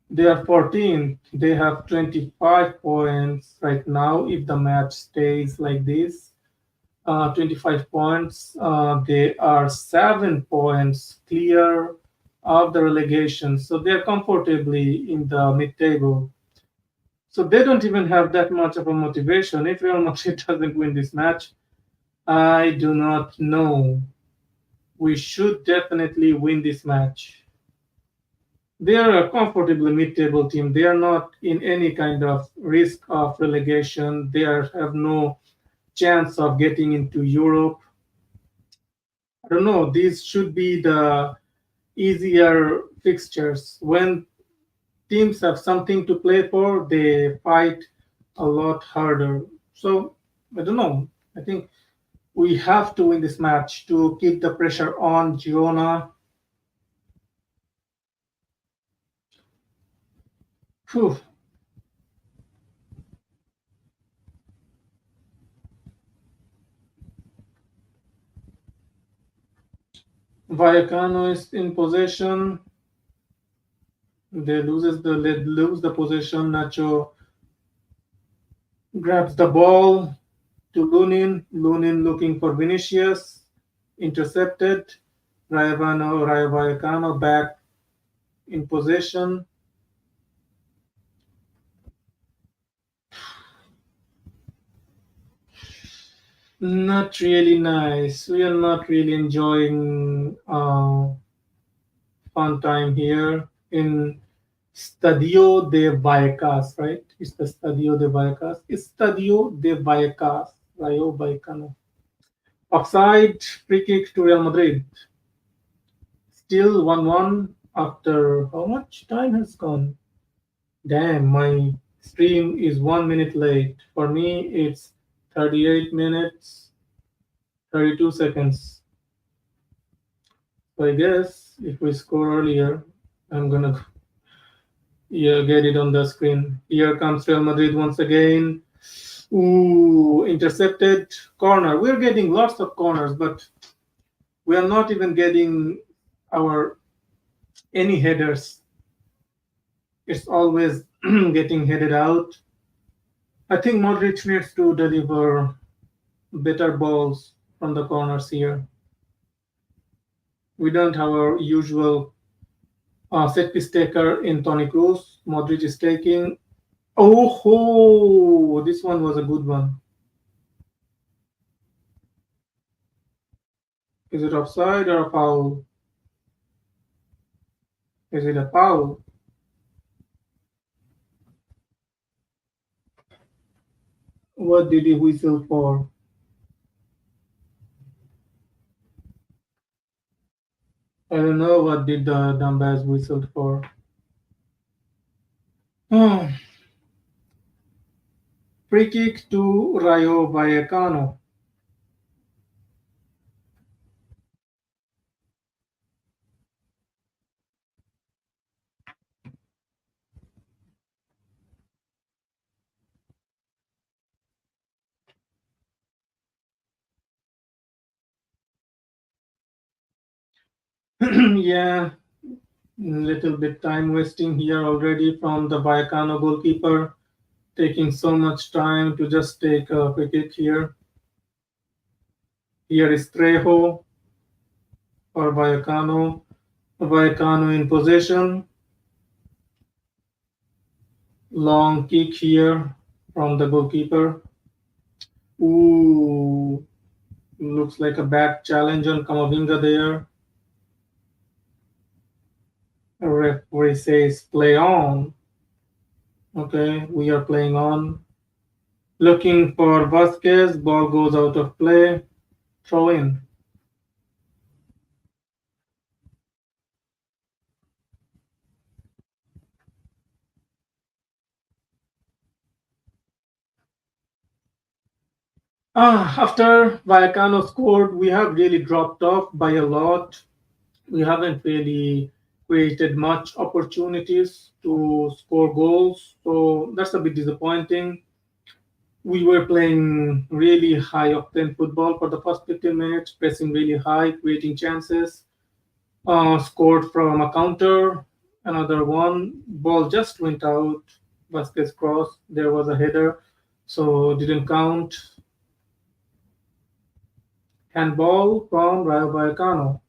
They are 14th. They have 25 points right now. If the match stays like this, 25 points. They are 7 points clear of the relegation. So they're comfortably in the mid table. So they don't even have that much of a motivation. If Real Madrid doesn't win this match, I do not know. We should definitely win this match. They are a comfortably mid-table team. They are not in any kind of risk of relegation. Have no chance of getting into Europe. I don't know. These should be the easier fixtures. When teams have something to play for, they fight a lot harder. So I don't know. I think we have to win this match to keep the pressure on Girona. Phew. Vallecano is in possession. They lose the possession. Nacho grabs the ball to Lunin. Lunin looking for Vinicius. Intercepted. Rayo Vallecano back in possession. Not really nice. We are not really enjoying fun time here in Estadio de Vallecas, right? It's the Estadio de Vallecas. Estadio de Vallecas, Rayo Vallecano. Offside, free kick to Real Madrid. Still 1-1 after how much time has gone? Damn, my stream is 1 minute late. For me, it's 38 minutes, 32 seconds. So I guess if we score earlier, I'm gonna yeah, get it on the screen. Here comes Real Madrid once again. Ooh, intercepted corner. We're getting lots of corners, but we are not even getting our any headers. It's always getting headed out. I think Modric needs to deliver better balls from the corners here. We don't have our usual set piece taker in Tony Cruz. Modric is taking. Oh, ho! This one was a good one. Is it offside or a foul? Is it a foul? What did he whistle for? I don't know what did the dumbass whistled for. Oh, free kick to Rayo Vallecano. Yeah, little bit time wasting here already from the Vallecano goalkeeper, taking so much time to just take a free kick here. Here is Trejo for Vallecano. Vallecano in possession. Long kick here from the goalkeeper. Ooh, looks like a bad challenge on Kamavinga there. A referee says play on. Okay, we are playing on. Looking for Vasquez. Ball goes out of play. Throw in. After Vallecano scored, we have really dropped off by a lot. We haven't really created much opportunities to score goals, so that's a bit disappointing. We were playing really high octane football for the first 15 minutes, pressing really high, creating chances. Scored from a counter, another one. Ball just went out. Vasquez cross. There was a header, so didn't count. Handball from Rayo Vallecano.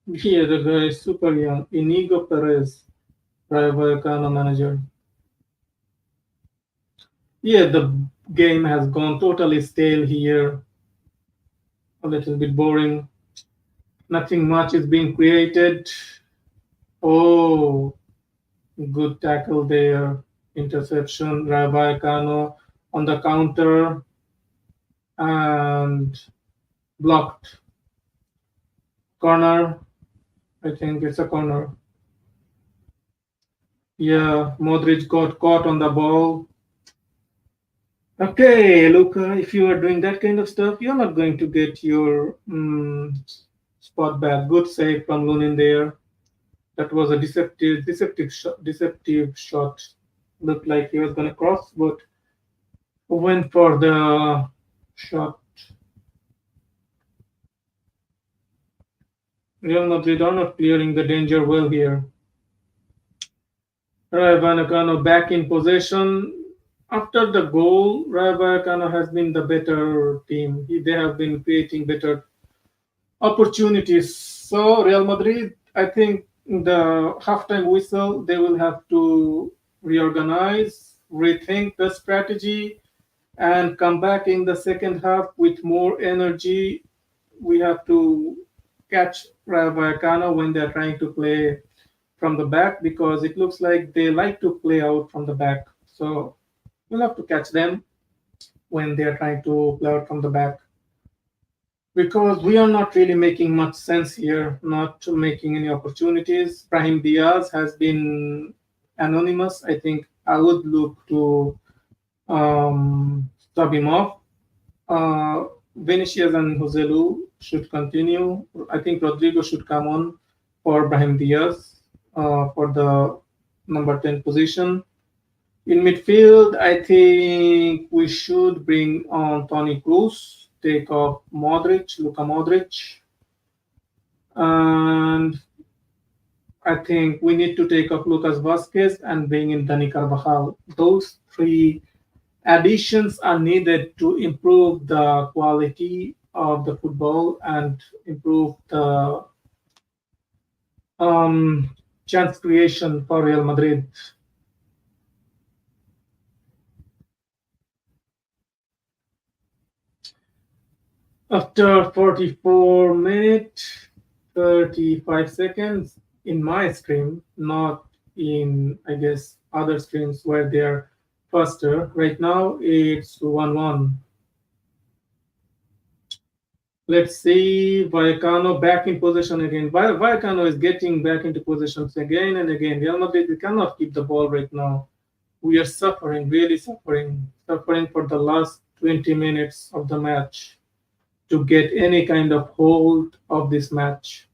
Yeah, the guy is super young. Inigo Perez, Rayo Vallecano manager. Yeah, the game has gone totally stale here. A little bit boring. Nothing much is being created. Oh, good tackle there. Interception. Rayo Vallecano on the counter and blocked. Corner. I think it's a corner. Yeah, Modric got caught on the ball. Okay, Luca, if you are doing that kind of stuff, you're not going to get your spot back. Good save from Lunin there. That was a deceptive shot. Looked like he was going to cross, but went for the shot. Real Madrid are not clearing the danger well here. Rayo Vallecano back in possession. After the goal, Rayo Vallecano has been the better team. They have been creating better opportunities. So Real Madrid, I think the halftime whistle, they will have to reorganize, rethink the strategy, and come back in the second half with more energy. We have to catch Rayo Vallecano when they're trying to play from the back because it looks like they like to play out from the back. So we'll have to catch them when they're trying to play out from the back because we are not really making much sense here, not making any opportunities. Brahim Diaz has been anonymous. I think I would look to sub him off. Vinicius and Joselu should continue. I think Rodrigo should come on for Brahim Diaz for the number 10 position. In midfield, I think we should bring on Tony Cruz, take off Modric, Luka Modric, and I think we need to take off Lucas Vasquez and bring in Dani Carvajal. Those three additions are needed to improve the quality of the football and improve the chance creation for Real Madrid. After 44 minutes, 35 seconds in my stream, not in, I guess, other streams where they're faster. Right now, it's 1-1. Let's see, Vallecano back in position again. Vallecano is getting back into positions again and again. Real Madrid, we cannot keep the ball right now. We are suffering, really suffering for the last 20 minutes of the match to get any kind of hold of this match.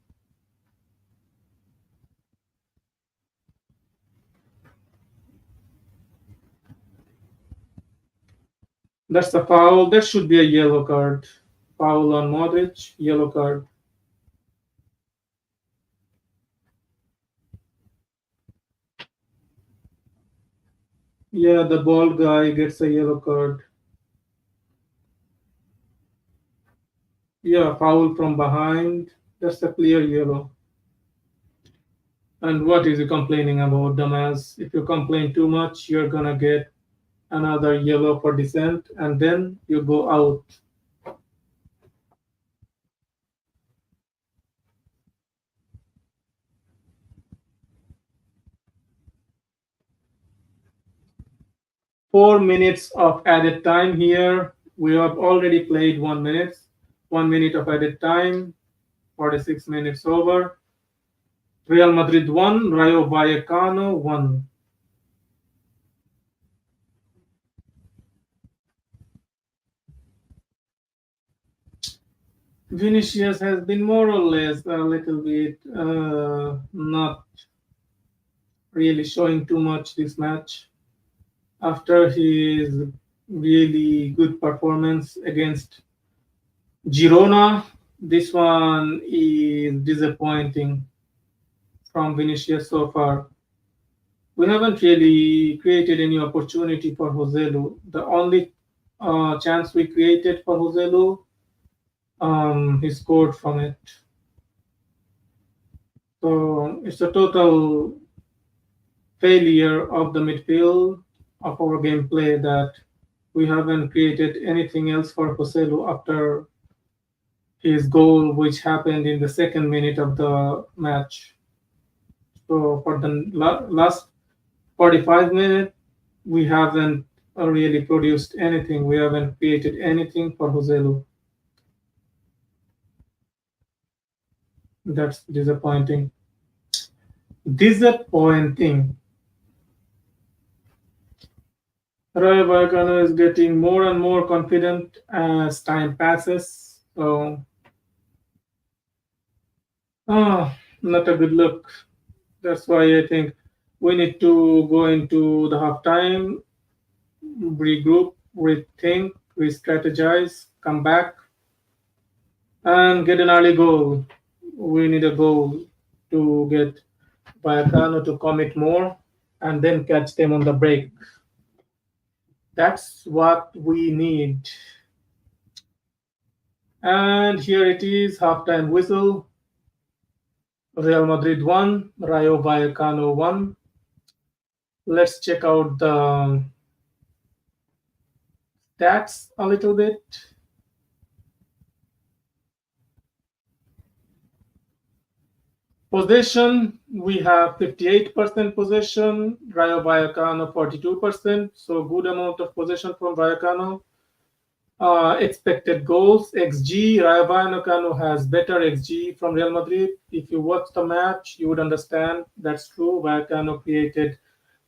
That's a foul. That should be a yellow card. Foul on Modric, yellow card. Yeah, the ball guy gets a yellow card. Yeah, foul from behind. That's a clear yellow. And what is he complaining about, dumbass? If you complain too much, you're gonna get another yellow for dissent, and then you go out. 4 minutes of added time here. We have already played 1 minute. 1 minute of added time. 46 minutes over. Real Madrid 1, Rayo Vallecano 1. Vinicius has been more or less a little bit not really showing too much this match after his really good performance against Girona. This one is disappointing from Vinicius so far. We haven't really created any opportunity for Joselu. The only chance we created for Joselu, he scored from it. So it's a total failure of the midfield of our gameplay that we haven't created anything else for Joselu after his goal, which happened in the second minute of the match. So for the last 45 minutes, we haven't really produced anything. We haven't created anything for Joselu. That's disappointing. Disappointing. Rayo Vallecano is getting more and more confident as time passes. So, not a good look. That's why I think we need to go into the halftime, regroup, rethink, re-strategize, come back, and get an early goal. We need a goal to get Vallecano to commit more and then catch them on the break. That's what we need. And here it is, halftime whistle. Real Madrid 1, Rayo Vallecano 1. Let's check out the stats a little bit. Possession, we have 58% possession, Rayo Vallecano 42%, so good amount of possession from Vallecano. Expected goals, XG, Rayo Vallecano has better XG from Real Madrid. If you watch the match, you would understand that's true. Vallecano created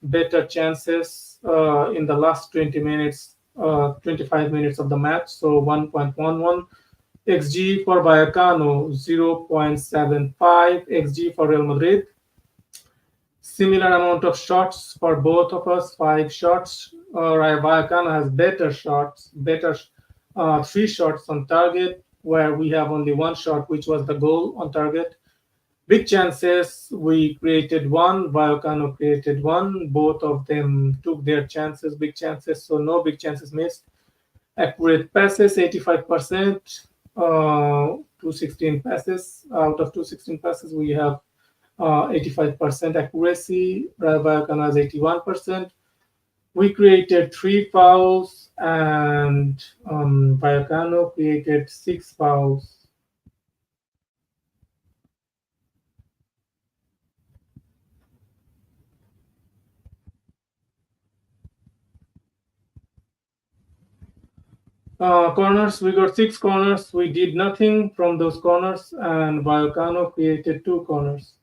better chances in the last 20 minutes, 25 minutes of the match. So 1.11 XG for Vallecano, 0.75 XG for Real Madrid. Similar amount of shots for both of us, 5 shots. Rayo Vallecano has better shots, better 3 shots on target, where we have only 1 shot, which was the goal on target. Big chances, we created one, Vallecano created one. Both of them took their chances, big chances, so no big chances missed. Accurate passes, 85%. 216 passes. Out of 216 passes, we have 85% accuracy. Rayo Vallecano has 81%. We created 3 fouls, and Vallecano created 6 fouls. Corners, we got 6 corners. We did nothing from those corners, and Vallecano created 2 corners.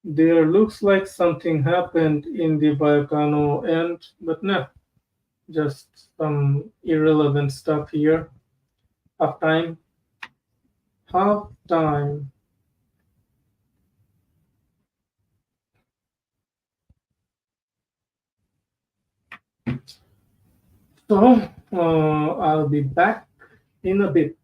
There looks like something happened in the Vallecano end, but no, just some irrelevant stuff here. Half time. Half time. So I'll be back in a bit.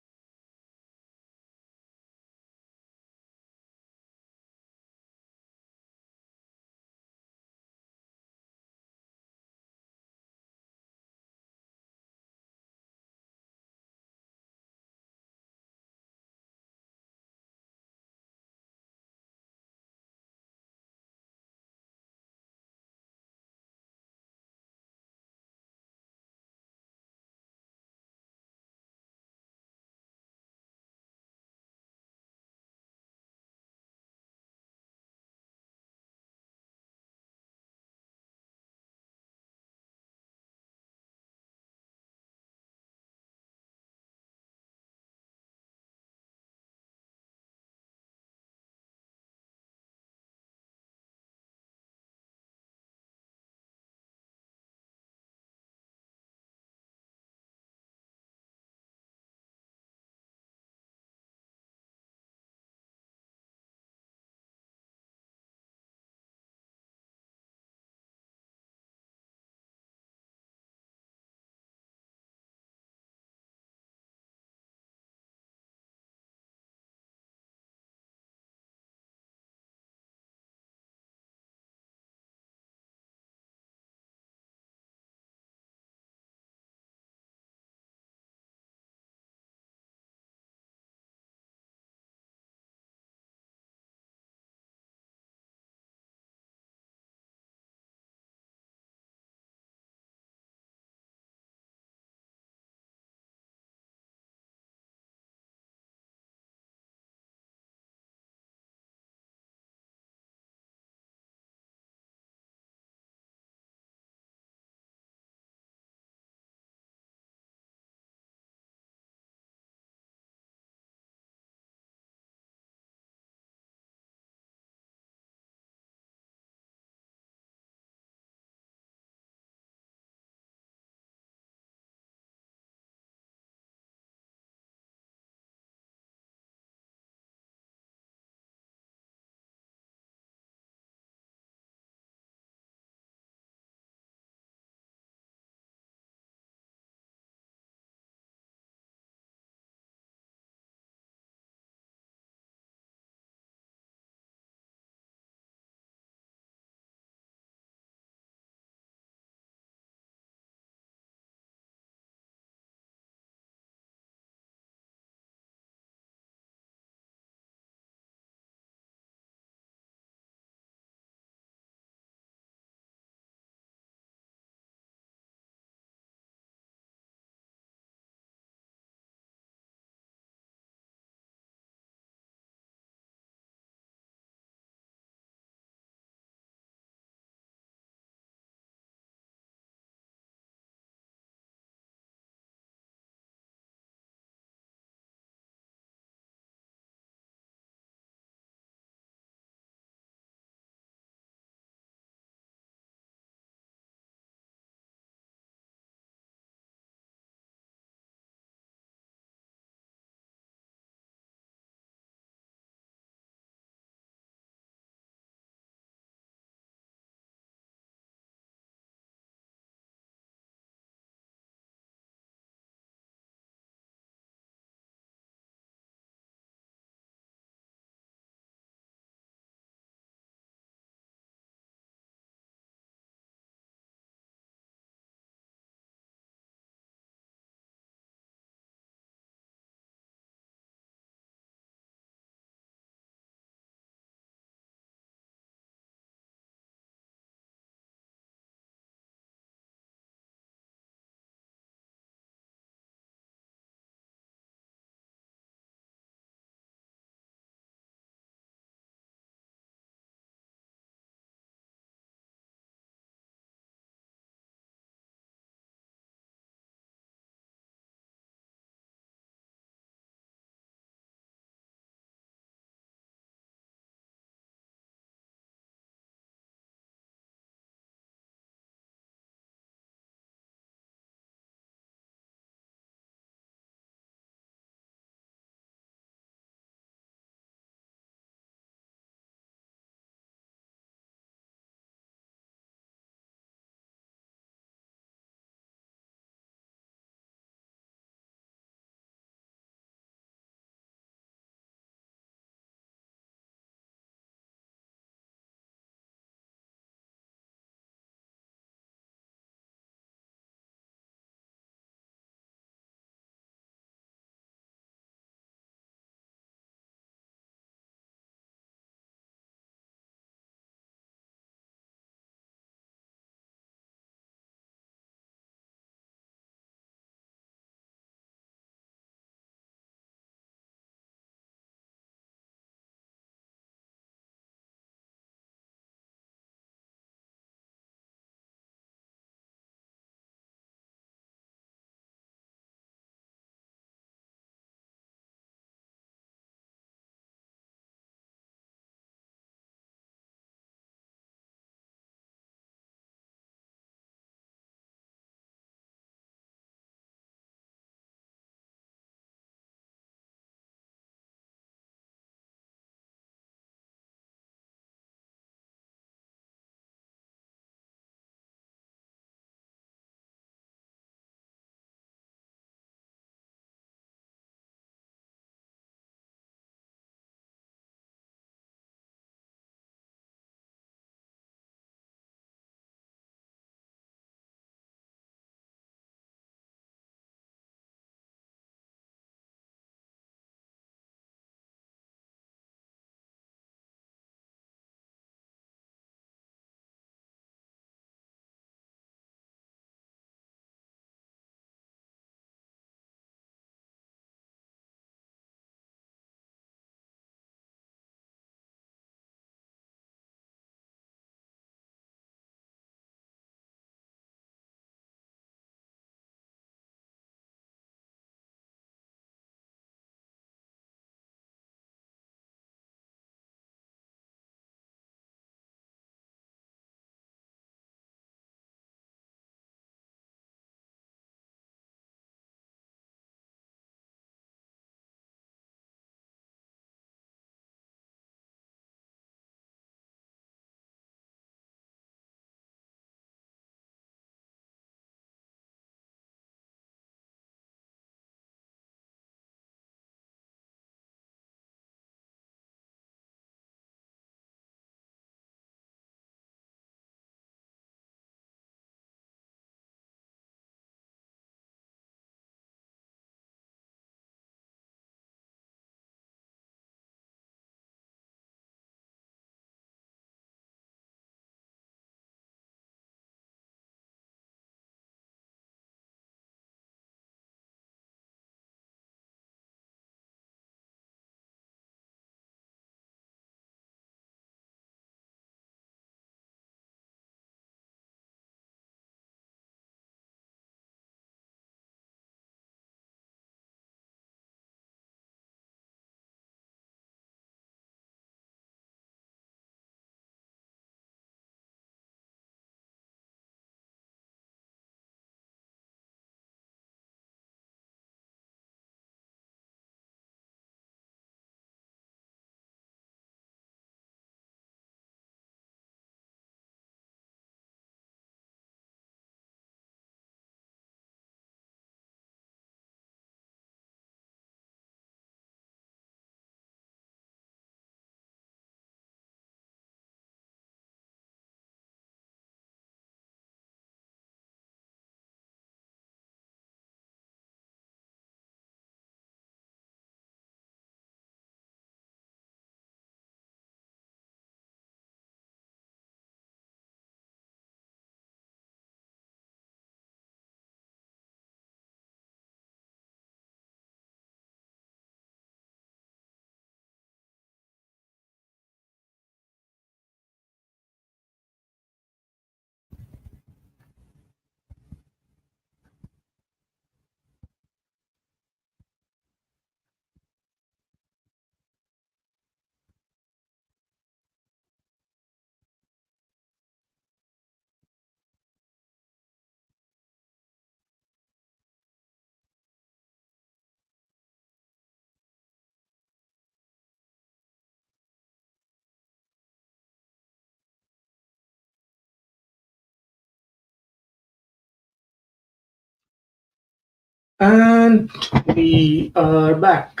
And we are back.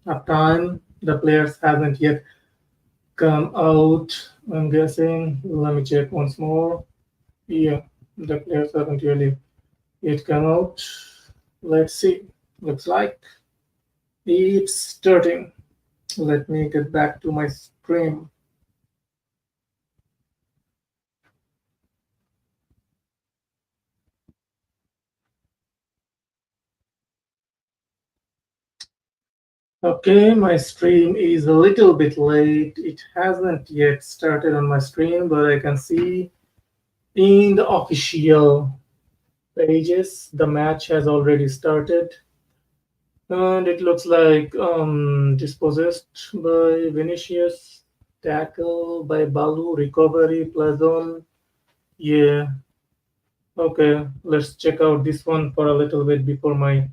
Of time, the players hasn't yet come out. I'm guessing. Let me check once more. Yeah, the players haven't really yet come out. Let's see. Looks like it's starting. Let me get back to my screen. Okay, my stream is a little bit late. It hasn't yet started on my screen, but I can see in the official pages the match has already started. And it looks like dispossessed by Vinicius, tackle by Balu, recovery, Plazon. Yeah, okay, let's check out this one for a little bit before my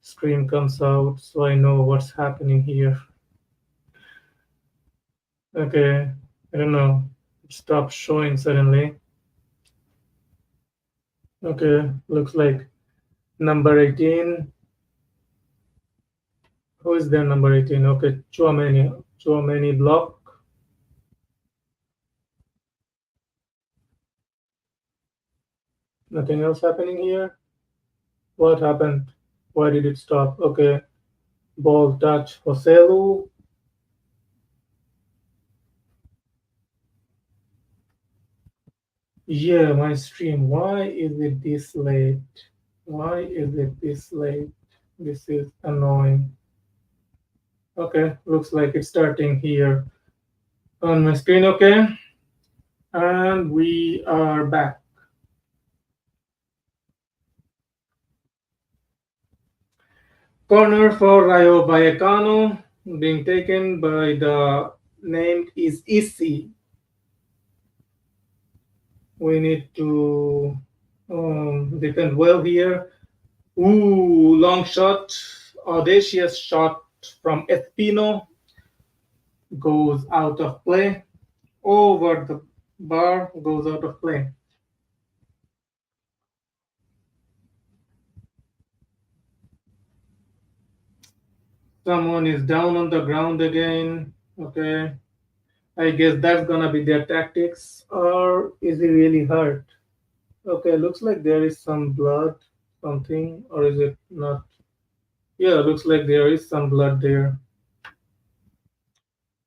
screen comes out so I know what's happening here. Okay, I don't know. It stopped showing suddenly. Okay, looks like number 18. Who is there, number 18? Okay, Chouameni. Chouameni block. Nothing else happening here. What happened? Why did it stop? Okay, ball touch. Joselu. Yeah, my stream. Why is it this late? Why is it this late? This is annoying. Okay, looks like it's starting here on my screen. Okay, and we are back. Corner for Rayo Vallecano being taken by the name is Isi. We need to defend well here. Ooh, long shot, audacious shot from Espino goes out of play. Over the bar goes out of play. Someone is down on the ground again. Okay, I guess that's gonna be their tactics. Or is he really hurt? Okay, looks like there is some blood, something, or is it not? Yeah, looks like there is some blood there.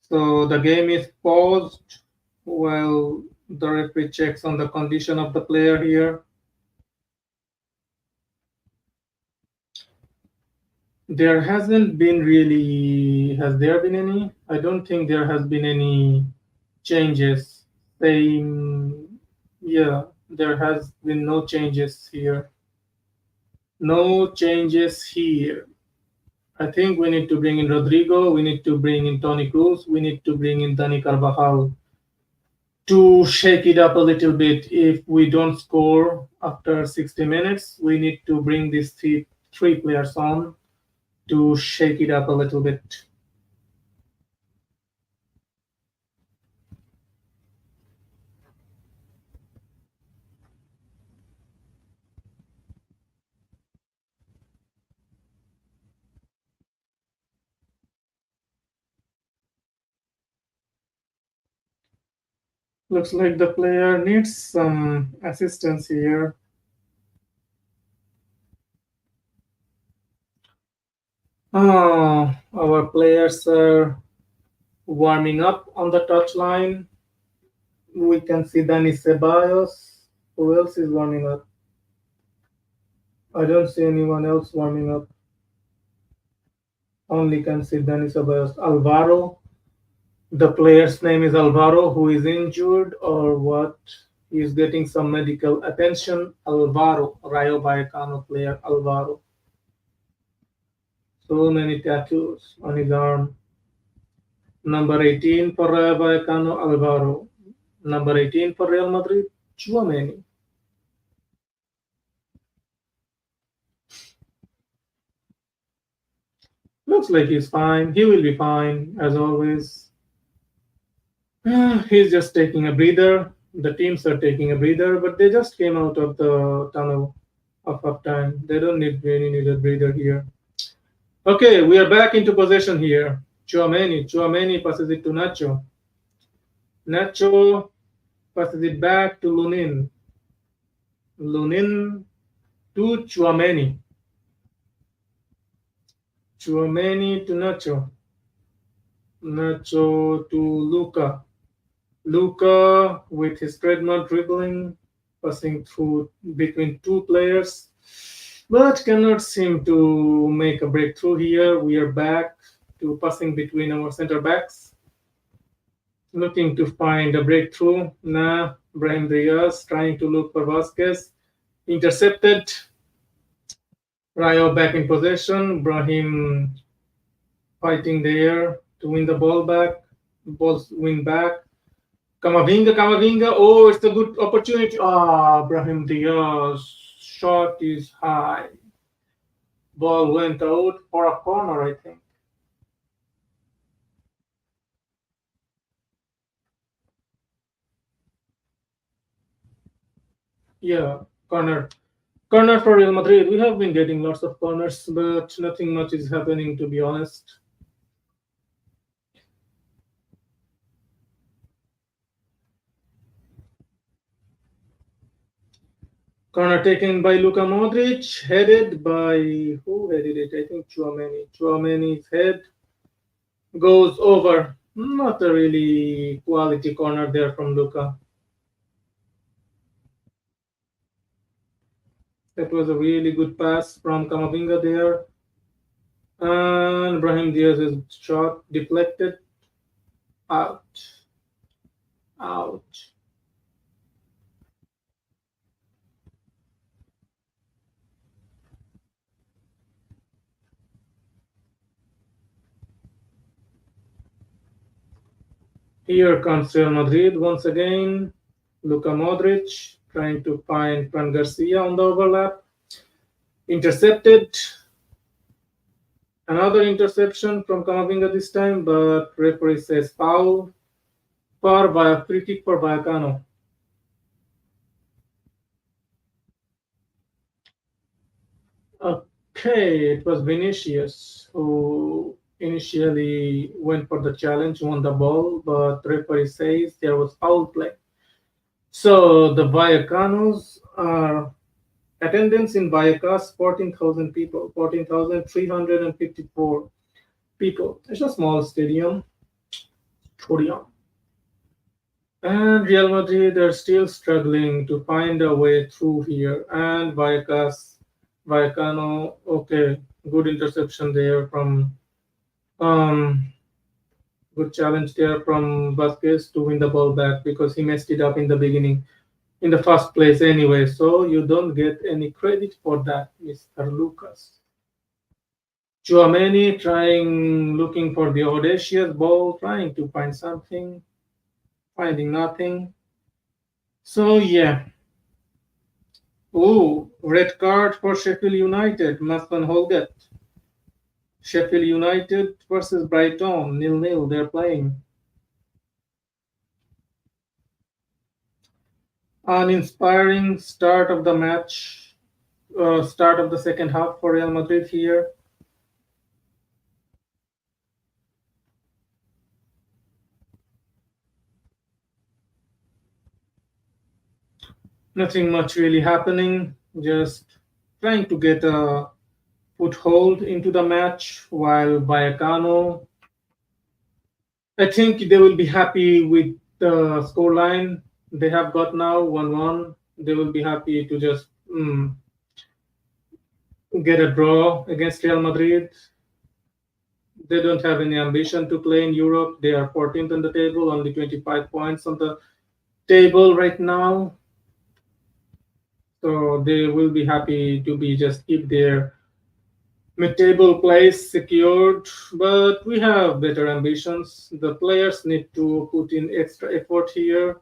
So the game is paused while the referee checks on the condition of the player here. There hasn't been really, has there been any? I don't think there has been any changes. Same, yeah, there has been no changes here. No changes here. I think we need to bring in Rodrigo, we need to bring in Tony Cruz, we need to bring in Dani Carvajal to shake it up a little bit. If we don't score after 60 minutes, we need to bring these three players on to shake it up a little bit. Looks like the player needs some assistance here. Our players are warming up on the touchline. We can see Dani Ceballos. Who else is warming up? I don't see anyone else warming up. Only can see Dani Ceballos. Alvaro. The player's name is Alvaro, who is injured or what? He is getting some medical attention. Alvaro, Rayo Vallecano player Alvaro. So many tattoos on his arm. Number 18 for Rayo Vallecano, Alvaro. Number 18 for Real Madrid, Chouameni. Looks like he's fine. He will be fine, as always. He's just taking a breather. The teams are taking a breather, but they just came out of the tunnel of halftime. They They don't need really need a breather here. Okay, we are back into possession here. Chouameni passes it to Nacho. Nacho passes it back to Lunin. Lunin to Chouameni. Chouameni to Nacho. Nacho to Luca. Luca with his trademark dribbling, passing through between two players, but cannot seem to make a breakthrough here. We are back to passing between our center backs, looking to find a breakthrough. Nah, Brahim Diaz trying to look for Vasquez. Intercepted. Rayo back in possession. Brahim fighting there to win the ball back. Balls win back. Camavinga. Oh, it's a good opportunity. Ah, Brahim Diaz. Shot is high. Ball went out for a corner, I think. Yeah, corner. Corner for Real Madrid. We have been getting lots of corners, but nothing much is happening, to be honest. Corner taken by Luka Modric, headed by who headed it? I think Chouameni. Chouameni's head goes over. Not a really quality corner there from Luka. That was a really good pass from Camavinga there. And Brahim Diaz's shot deflected out. Out. Here comes Real Madrid once again. Luka Modric trying to find Fran Garcia on the overlap. Intercepted. Another interception from Camavinga this time, but referee says foul. For by free kick for Vallecano. Okay, it was Vinicius who initially went for the challenge, won the ball, but referee says there was foul play. So the Vallecanos are attendance in Vallecas 14,000 people, 14,354 people. It's a small stadium. And Real Madrid are still struggling to find a way through here. And Vallecano, okay, good interception there from um, good challenge there from Vasquez to win the ball back because he messed it up in the beginning, in the first place anyway. So you don't get any credit for that, Mr. Lucas. Chouameni trying, looking for the audacious ball, trying to find something, finding nothing. So yeah. Oh, red card for Sheffield United, Maston Holgate. Sheffield United versus Brighton, nil-nil. They're playing. An inspiring start of the match, start of the second half for Real Madrid here. Nothing much really happening. Just trying to get a foothold into the match while Vallecano, I think they will be happy with the scoreline they have got now 1-1. They will be happy to just get a draw against Real Madrid. They don't have any ambition to play in Europe. They are 14th on the table, only 25 points on the table right now. So they will be happy to be just keep their mid-table place secured. But we have better ambitions. The players need to put in extra effort here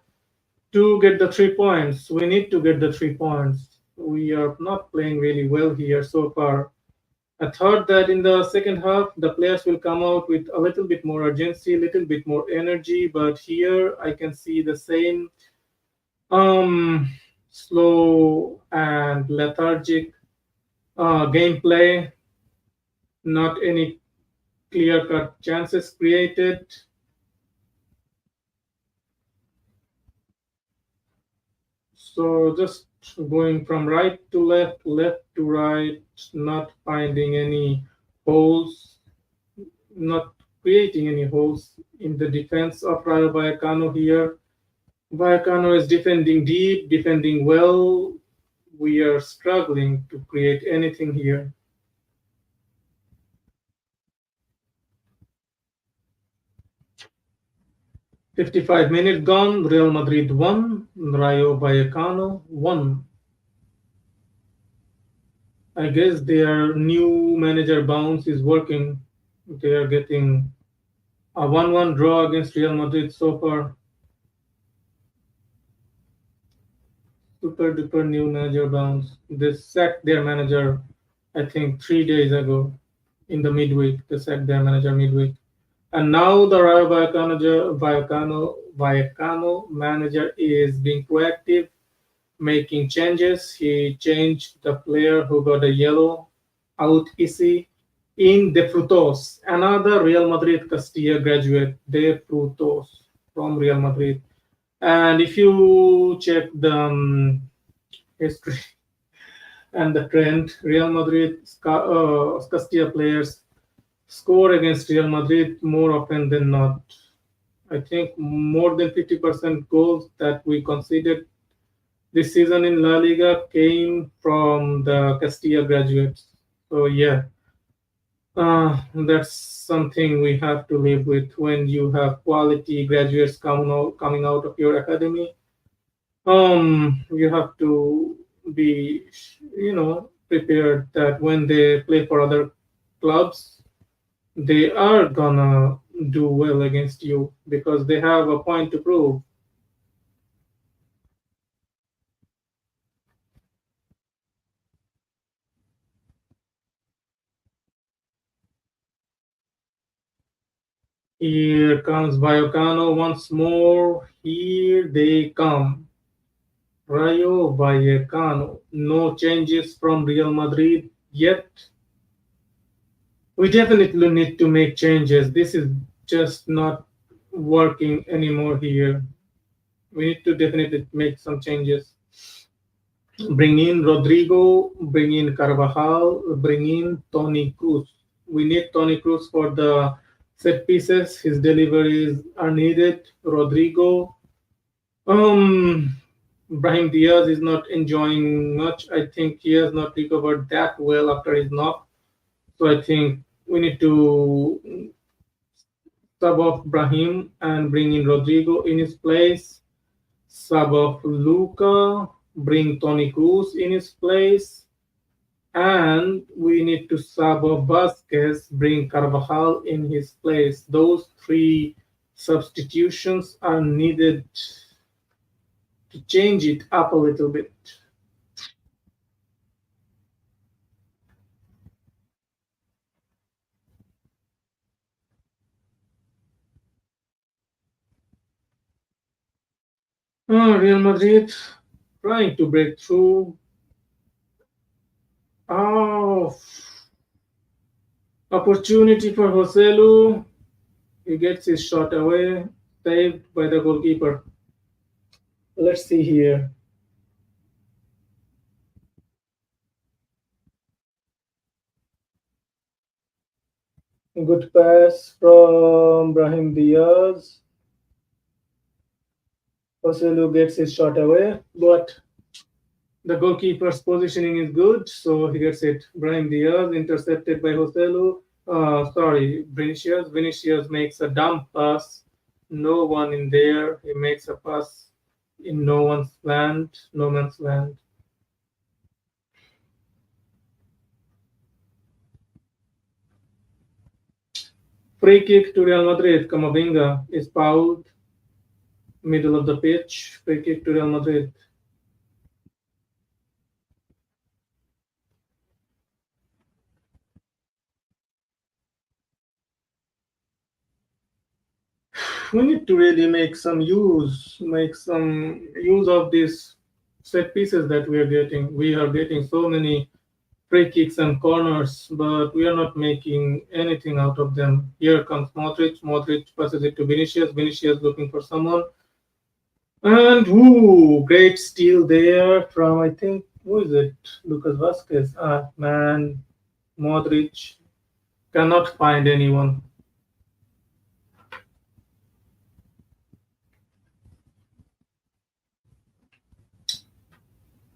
to get the 3 points. We need to get the 3 points. We are not playing really well here so far. I thought that in the second half, the players will come out with a little bit more urgency, a little bit more energy, but here I can see the same um, slow and lethargic Gameplay, not any clear cut chances created. So just going from right to left, left to right, not finding any holes, not creating any holes in the defense of Rayo Vallecano here. Vallecano is defending deep, defending well. We are struggling to create anything here. 55 minutes gone. Real Madrid won. Rayo Vallecano won. I guess their new manager bounce is working. They are getting a 1-1 draw against Real Madrid so far. Super duper new manager bounce. They sacked their manager, I think, 3 days ago in the midweek. They sacked their manager midweek. And now the Rayo Vallecano manager is being proactive, making changes. He changed the player who got a yellow out easy in De Frutos, another Real Madrid Castilla graduate, De Frutos from Real Madrid. And if you check the history and the trend, Real Madrid Castilla players score against Real Madrid more often than not. I think more than 50% goals that we conceded this season in La Liga came from the Castilla graduates. So yeah, that's something we have to live with when you have quality graduates coming out of your academy. You have to be, prepared that when they play for other clubs, they are gonna do well against you because they have a point to prove. Here comes Vallecano once more. Here they come. Rayo Vallecano. No changes from Real Madrid yet. We definitely need to make changes. This is just not working anymore here. We need to definitely make some changes. Bring in Rodrigo, bring in Carvajal, bring in Tony Cruz. We need Tony Cruz for the set pieces. His deliveries are needed. Rodrigo. Um, Brahim Diaz is not enjoying much. I think he has not recovered that well after his knock. So I think we need to sub off Brahim and bring in Rodrigo in his place. Sub off Luca, bring Tony Cruz in his place. And we need to sub off Vasquez, bring Carvajal in his place. Those three substitutions are needed to change it up a little bit. Real Madrid trying to break through. Oh, opportunity for Joselu. He gets his shot away, saved by the goalkeeper. Let's see here. Good pass from Brahim Diaz. Joselu gets his shot away, but the goalkeeper's positioning is good, so he gets it. Brahim Diaz intercepted by Joselu. Sorry, Vinicius. Vinicius makes a dumb pass. No one in there. He makes a pass in no one's land, no man's land. Free kick to Real Madrid. Camavinga is fouled. Middle of the pitch. Free kick to Real Madrid. We need to really make some use of these set pieces that we are getting. We are getting so many free kicks and corners, but we are not making anything out of them. Here comes Modric. Modric passes it to Vinicius. Vinicius looking for someone. And great steal there from, I think, who is it? Lucas Vasquez. Ah, man, Modric cannot find anyone.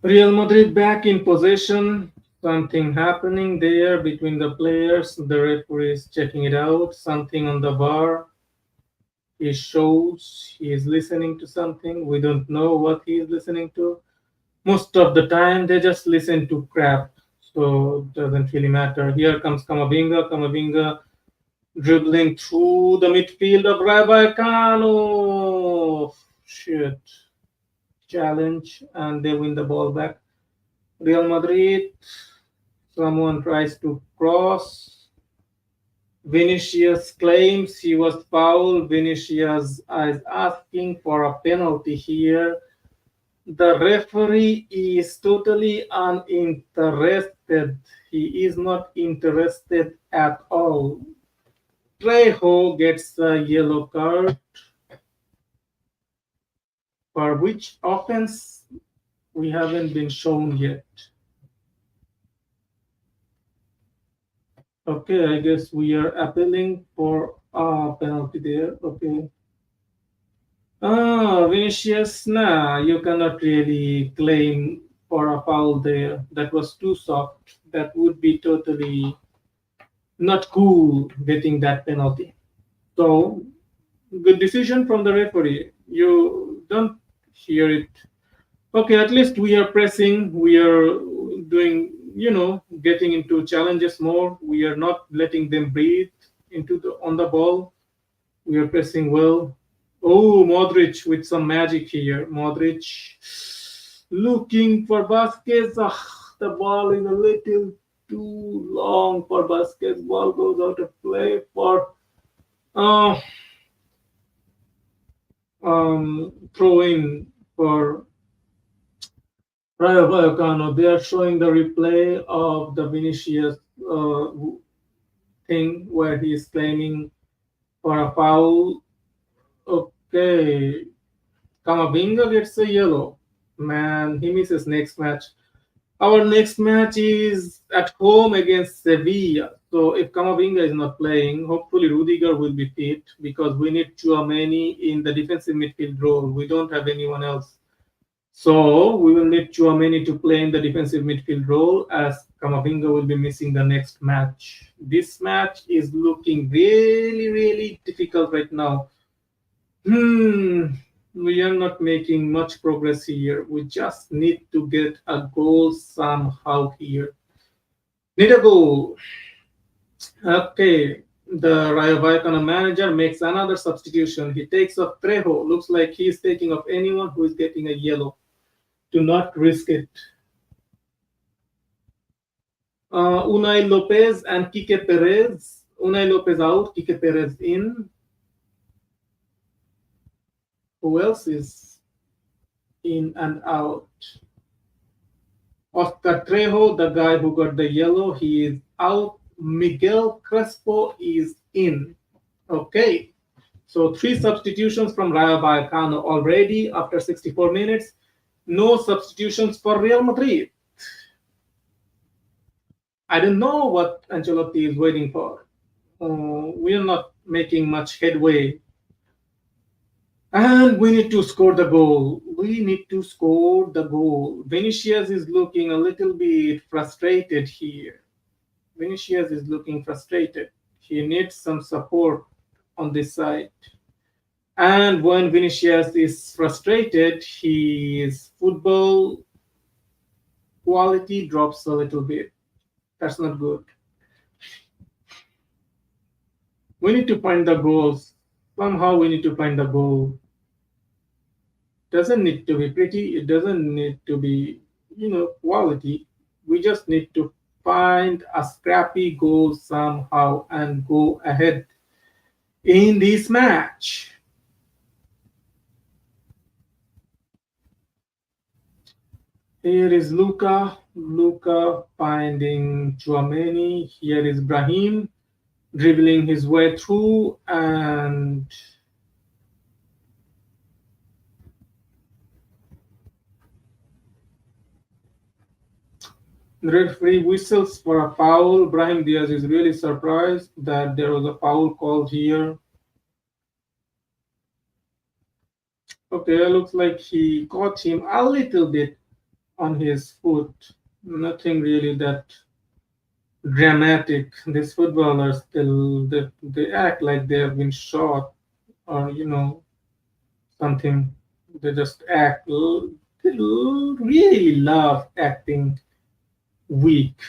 Real Madrid back in possession. Something happening there between the players. The referee is checking it out. Something on the bar. He shows he is listening to something. We don't know what he is listening to. Most of the time, they just listen to crap. So it doesn't really matter. Here comes Camavinga. Camavinga dribbling through the midfield of Rayo Vallecano. Shit. Challenge. And they win the ball back. Real Madrid. Someone tries to cross. Vinicius claims he was fouled. Vinicius is asking for a penalty here. The referee is totally uninterested. He is not interested at all. Trejo gets a yellow card for which offense we haven't been shown yet. Okay, I guess we are appealing for a penalty there. Okay. Ah, Vinicius, nah, you cannot really claim for a foul there. That was too soft. That would be totally not cool getting that penalty. So, good decision from the referee. You don't hear it. Okay, at least we are pressing. We are doing, getting into challenges more. We are not letting them breathe into the on the ball. We are pressing well. Oh, Modric with some magic here. Modric looking for Vasquez. Ah, the ball is a little too long for Vasquez. Ball goes out of play for uh, throw in for Rayo Vallecano. They are showing the replay of the Vinicius uh, thing where he is claiming for a foul. Okay, Kamavinga gets a yellow. Man, he misses next match. Our next match is at home against Sevilla. So if Kamavinga is not playing, hopefully Rudiger will be fit because we need Chouameni in the defensive midfield role. We don't have anyone else. So we will need Chouameni to play in the defensive midfield role as Kamavinga will be missing the next match. This match is looking really, really difficult right now. Hmm, we are not making much progress here. We just need to get a goal somehow here. Need a goal. Okay, the Rayo Vallecano manager makes another substitution. He takes off Trejo. Looks like he is taking off anyone who is getting a yellow. Do not risk it. Unai Lopez and Kike Perez. Unai Lopez out, Kike Perez in. Who else is in and out? Oscar Trejo, the guy who got the yellow, he is out. Miguel Crespo is in. Okay. So three substitutions from Rayo Vallecano already after 64 minutes. No substitutions for Real Madrid. I don't know what Ancelotti is waiting for. We are not making much headway. And we need to score the goal. We need to score the goal. Vinicius is looking a little bit frustrated here. Vinicius is looking frustrated. He needs some support on this side. And when Vinicius is frustrated, his football quality drops a little bit. That's not good. We need to find the goals. Somehow we need to find the goal. Doesn't need to be pretty. It doesn't need to be, quality. We just need to find a scrappy goal somehow and go ahead in this match. Here is Luca. Luca finding Chouameni. Here is Brahim dribbling his way through, and the referee whistles for a foul. Brahim Diaz is really surprised that there was a foul called here. Okay, looks like he caught him a little bit on his foot. Nothing really that dramatic. These footballers still they act like they have been shot or something. They just act. They really love acting weak.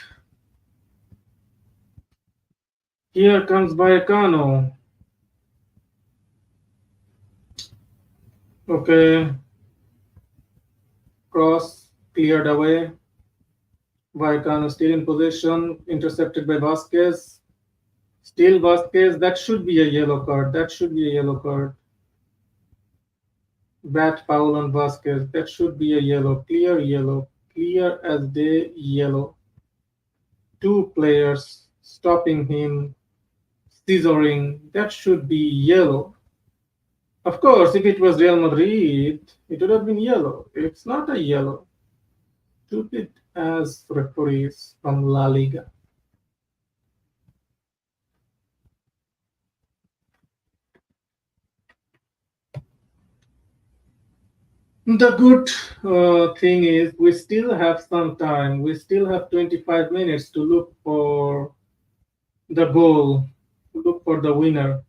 Here comes Vallecano. Okay, cross cleared away. Vallecano still in possession, intercepted by Vasquez. Still Vasquez. That should be a yellow card. That should be a yellow card. Bad foul on Vasquez. That should be a yellow. Clear yellow. Clear as day yellow. Two players stopping him, scissoring. That should be yellow. Of course, if it was Real Madrid, it would have been yellow. It's not a yellow. Stupid as referees from La Liga. The good thing is we still have some time. We still have 25 minutes to look for the goal, to look for the winner.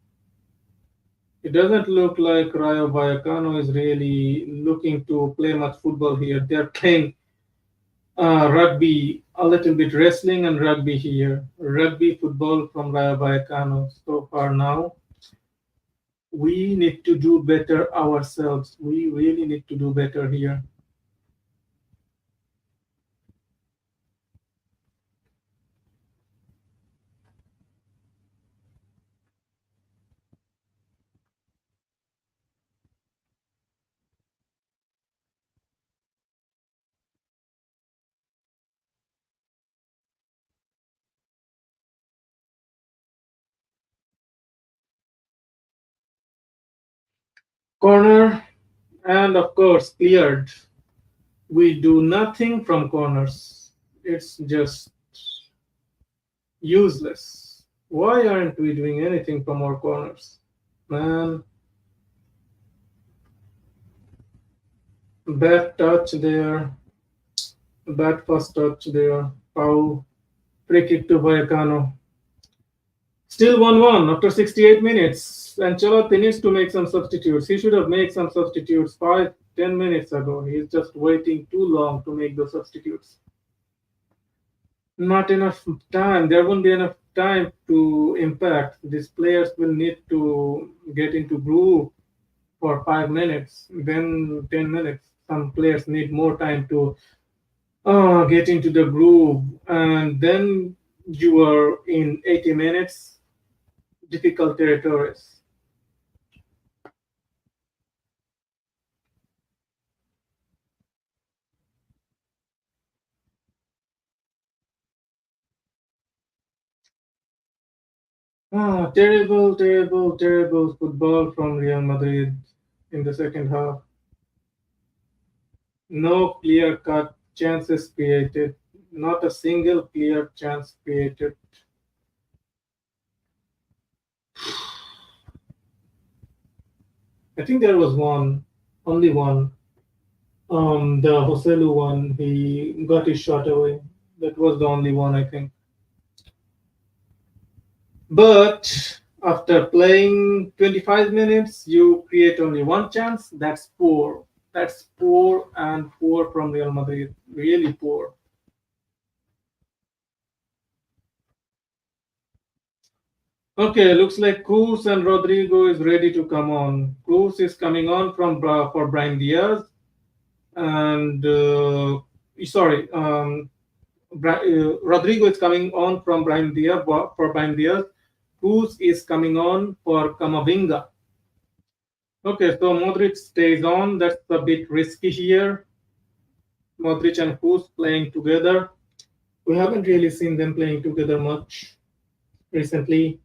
It doesn't look like Rayo Vallecano is really looking to play much football here. They're playing rugby, a little bit wrestling and rugby here. Rugby football from Rayo Vallecano so far now. We need to do better ourselves. We really need to do better here. Corner, and of course, cleared. We do nothing from corners. It's just useless. Why aren't we doing anything from our corners? Man, bad touch there, bad first touch there. Foul, free kick to Vallecano. Still 1-1 after 68 minutes. Ancelotti needs to make some substitutes. He should have made some substitutes 5, 10 minutes ago. He's just waiting too long to make those substitutes. Not enough time. There won't be enough time to impact. These players will need to get into groove for 5 minutes, then 10 minutes. Some players need more time to get into the groove, and then you are in 80 minutes, difficult territories. Terrible, terrible, terrible football from Real Madrid in the second half. No clear cut chances created, not a single clear chance created. I think there was one, only one. The Joselu one, he got his shot away. That was the only one, I think. But after playing 25 minutes, you create only one chance. That's poor. That's poor and poor from Real Madrid. Really poor. Okay, looks like Cruz and Rodrigo is ready to come on. Cruz is coming on for Brian Diaz, and sorry, Rodrigo is coming on from Brian Diaz for Brian Diaz. Cruz is coming on for Camavinga. Okay, so Modric stays on. That's a bit risky here. Modric and Kroos playing together. We haven't really seen them playing together much recently.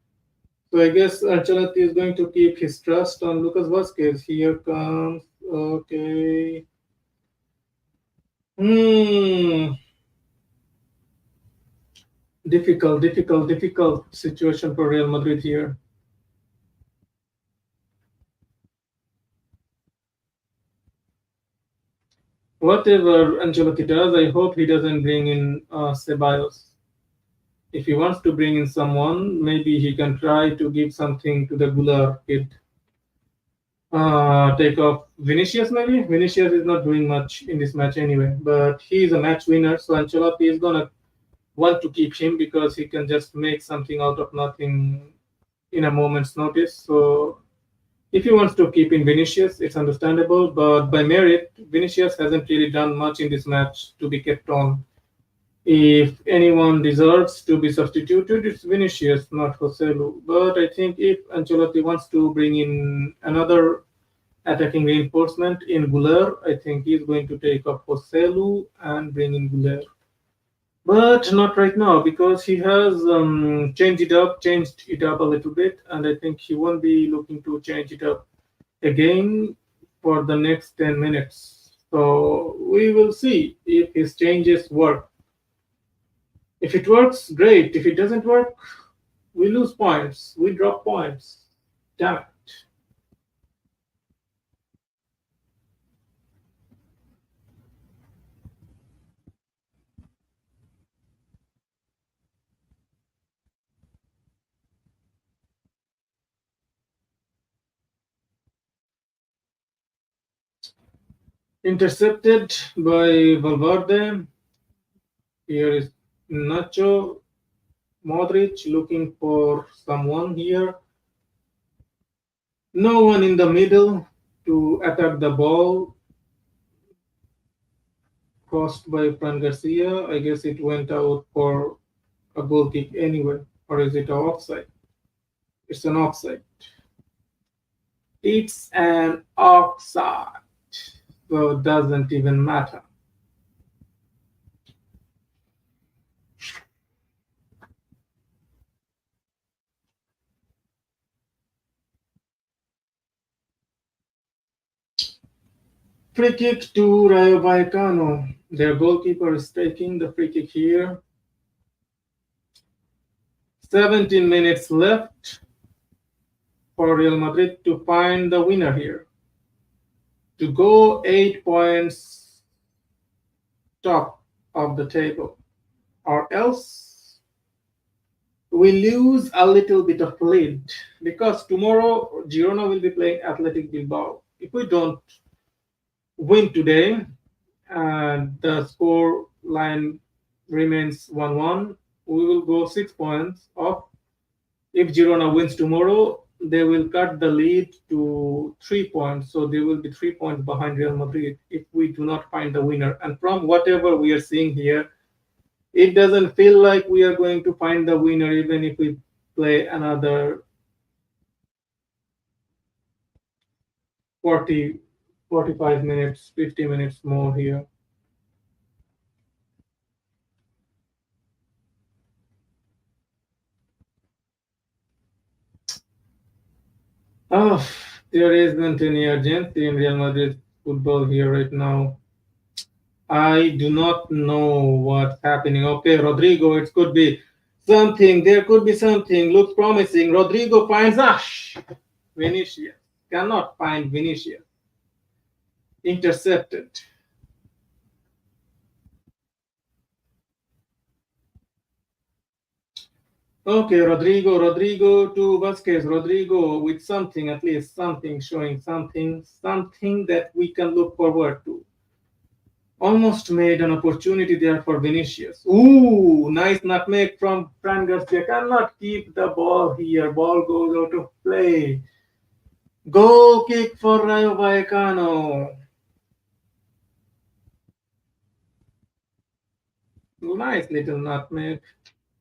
So I guess Ancelotti is going to keep his trust on Lucas Vasquez. Here comes. Okay. Hmm. Difficult situation for Real Madrid here. Whatever Ancelotti does, I hope he doesn't bring in Ceballos. If he wants to bring in someone, maybe he can try to give something to the Gular kid. Take off Vinicius, maybe. Vinicius is not doing much in this match anyway, but he is a match winner, so Ancelotti is gonna want to keep him because he can just make something out of nothing in a moment's notice. So if he wants to keep in Vinicius, it's understandable, but by merit, Vinicius hasn't really done much in this match to be kept on. If anyone deserves to be substituted, it's Vinicius, not Joselu. But I think if Ancelotti wants to bring in another attacking reinforcement in Guler, I think he's going to take off Joselu and bring in Guler. But not right now because he has changed it up a little bit, and I think he won't be looking to change it up again for the next 10 minutes. So we will see if his changes work. If it works, great. If it doesn't work, we lose points. We drop points. Damn it. Intercepted by Valverde. Here is Nacho. Modric looking for someone here. No one in the middle to attack the ball. Crossed by Fran Garcia. I guess it went out for a goal kick anyway. Or is it an offside? It's an offside. It's an offside. So it doesn't even matter. Free kick to Rayo Vallecano. Their goalkeeper is taking the free kick here. 17 minutes left for Real Madrid to find the winner here. To go 8 points top of the table. Or else we lose a little bit of lead because tomorrow Girona will be playing Athletic Bilbao. If we don't win today and the score line remains 1-1, we will go 6 points off. If Girona wins tomorrow, they will cut the lead to 3 points. So they will be 3 points behind Real Madrid if we do not find the winner. And from whatever we are seeing here, it doesn't feel like we are going to find the winner even if we play another 40, 45 minutes, 50 minutes more here. Oh, there isn't any urgency in Real Madrid football here right now. I do not know what's happening. Okay, Rodrigo, it could be something. There could be something. Looks promising. Rodrigo finds Ash. Vinicius cannot find Vinicius. Intercepted. Okay, Rodrigo to Vasquez. Rodrigo with something, at least something, showing something that we can look forward to. Almost made an opportunity there for Vinicius. Ooh, nice nutmeg from Fran Garcia. Cannot keep the ball here. Ball goes out of play. Goal kick for Rayo Vallecano. Nice little nutmeg.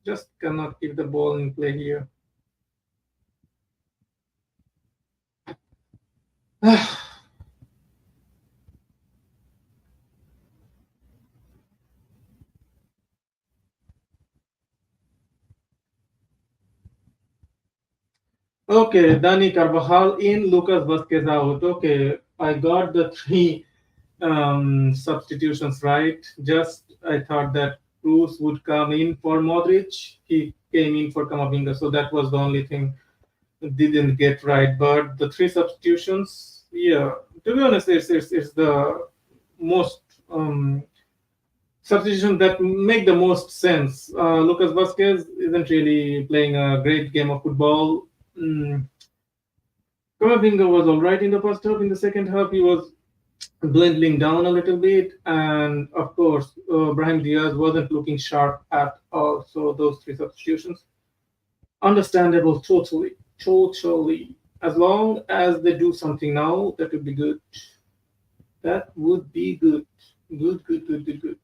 Just cannot keep the ball in play here. Okay, Dani Carvajal in, Lucas Vasquez out. Okay, I got the three substitutions right. Just I thought that Cruz would come in for Modric. He came in for Camavinga, so that was the only thing I didn't get right. But the three substitutions, yeah, to be honest, it's the most substitution that make the most sense. Lucas Vasquez isn't really playing a great game of football. Mm, Camavinga was all right in the first half. In the second half, he was dwindling down a little bit, and of course, Brahim Diaz wasn't looking sharp at all. So those three substitutions, understandable, totally, totally. As long as they do something now, that would be good. That would be good. Good, good, good, good, good.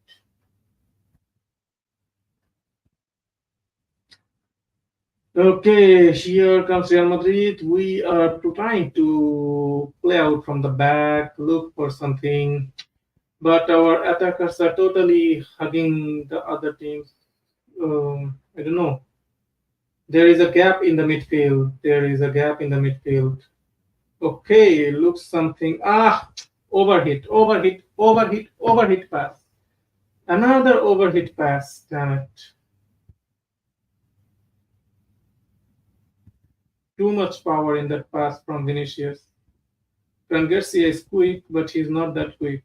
Okay, here comes Real Madrid. We are trying to play out from the back, look for something, but our attackers are totally hugging the other teams. I don't know. There is a gap in the midfield. There is a gap in the midfield. Okay, looks something. Overhit, overhit, overhit, overhit pass. Another overhit pass. Damn it. Too much power in that pass from Vinicius. Garcia is quick, but he's not that quick.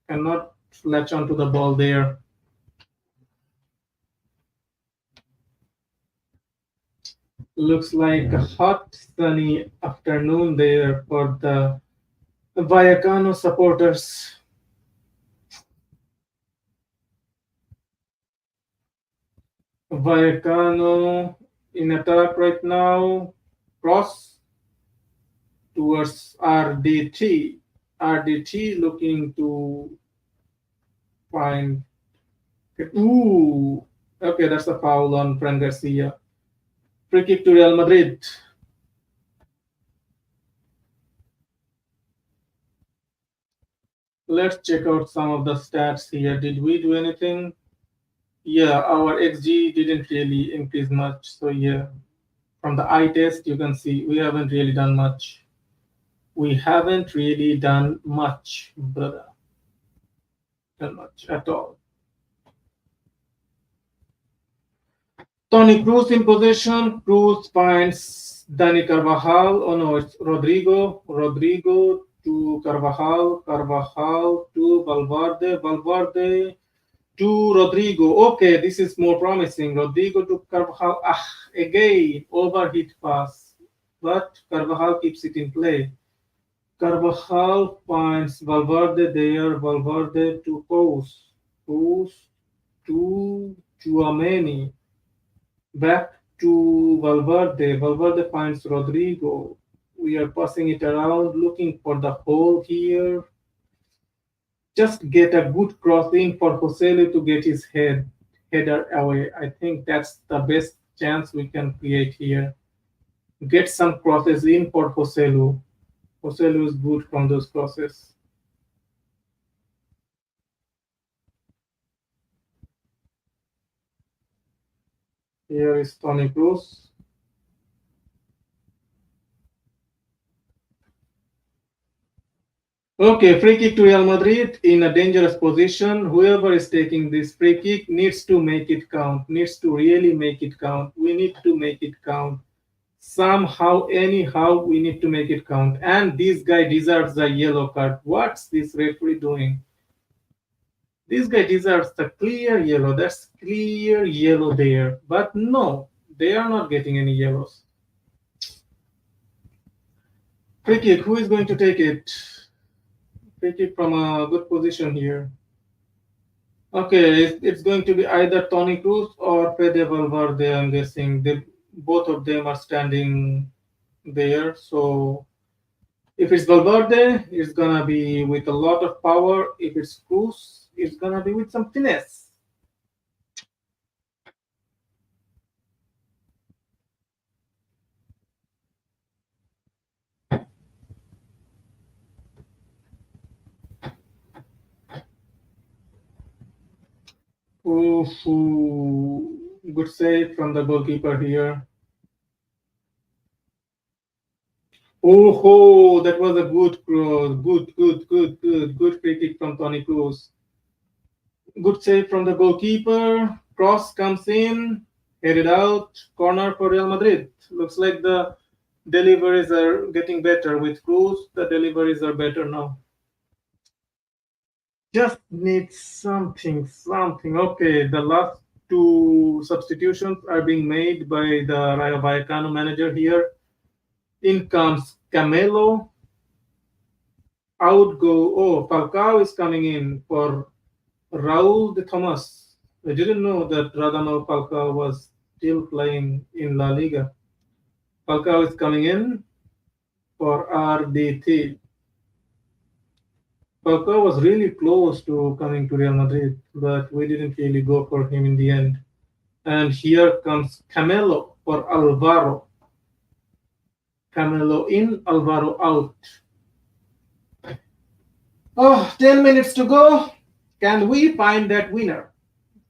Cannot latch onto the ball there. Looks like a hot, sunny afternoon there for the Vallecano supporters. Vallecano in attack right now. Cross towards RDT. RDT looking to find. Ooh. Okay, that's a foul on Fran Garcia. Free kick to Real Madrid. Let's check out some of the stats here. Did we do anything? Yeah, our XG didn't really increase much. So yeah, from the eye test, you can see we haven't really done much. We haven't really done much, brother. Done much at all. Tony Cruz in possession. Cruz finds Dani Carvajal. Oh no, it's Rodrigo. Rodrigo to Carvajal. Carvajal to Valverde. Valverde to Rodrigo. Okay, this is more promising. Rodrigo to Carvajal. Again, overhit pass. But Carvajal keeps it in play. Carvajal finds Valverde there. Valverde to Pose. Pose to Chouameni. Back to Valverde. Valverde finds Rodrigo. We are passing it around, looking for the hole here. Just get a good cross in for Joselu to get his header away. I think that's the best chance we can create here. Get some crosses in for Joselu. Joselu is good from those crosses. Here is Tony Cruz. Okay, free kick to Real Madrid in a dangerous position. Whoever is taking this free kick needs to make it count, needs to really make it count. We need to make it count. Somehow, anyhow, we need to make it count. And this guy deserves a yellow card. What's this referee doing? This guy deserves the clear yellow. That's clear yellow there. But no, they are not getting any yellows. Free kick, who is going to take it? Free kick from a good position here. Okay, it's going to be either Tony Cruz or Fede Valverde, I'm guessing. Both of them are standing there. So if it's Valverde, it's gonna be with a lot of power. If it's Cruz, it's gonna be with some finesse. Oof, ooh. Good save from the goalkeeper here. Oh, ho, that was a good cross. Good free kick from Tony Cruz. Good save from the goalkeeper. Cross comes in, headed out. Corner for Real Madrid. Looks like the deliveries are getting better with Cruz. The deliveries are better now. Just need something. Okay, the last two substitutions are being made by the Rayo Vallecano manager here. In comes Camelo. Out go. Oh, Falcao is coming in for Raul de Thomas. I didn't know that Radamel Falcao was still playing in La Liga. Falcao is coming in for RDT. Falcao was really close to coming to Real Madrid, but we didn't really go for him in the end. And here comes Camelo for Alvaro. Camelo in, Alvaro out. Oh, 10 minutes to go. Can we find that winner?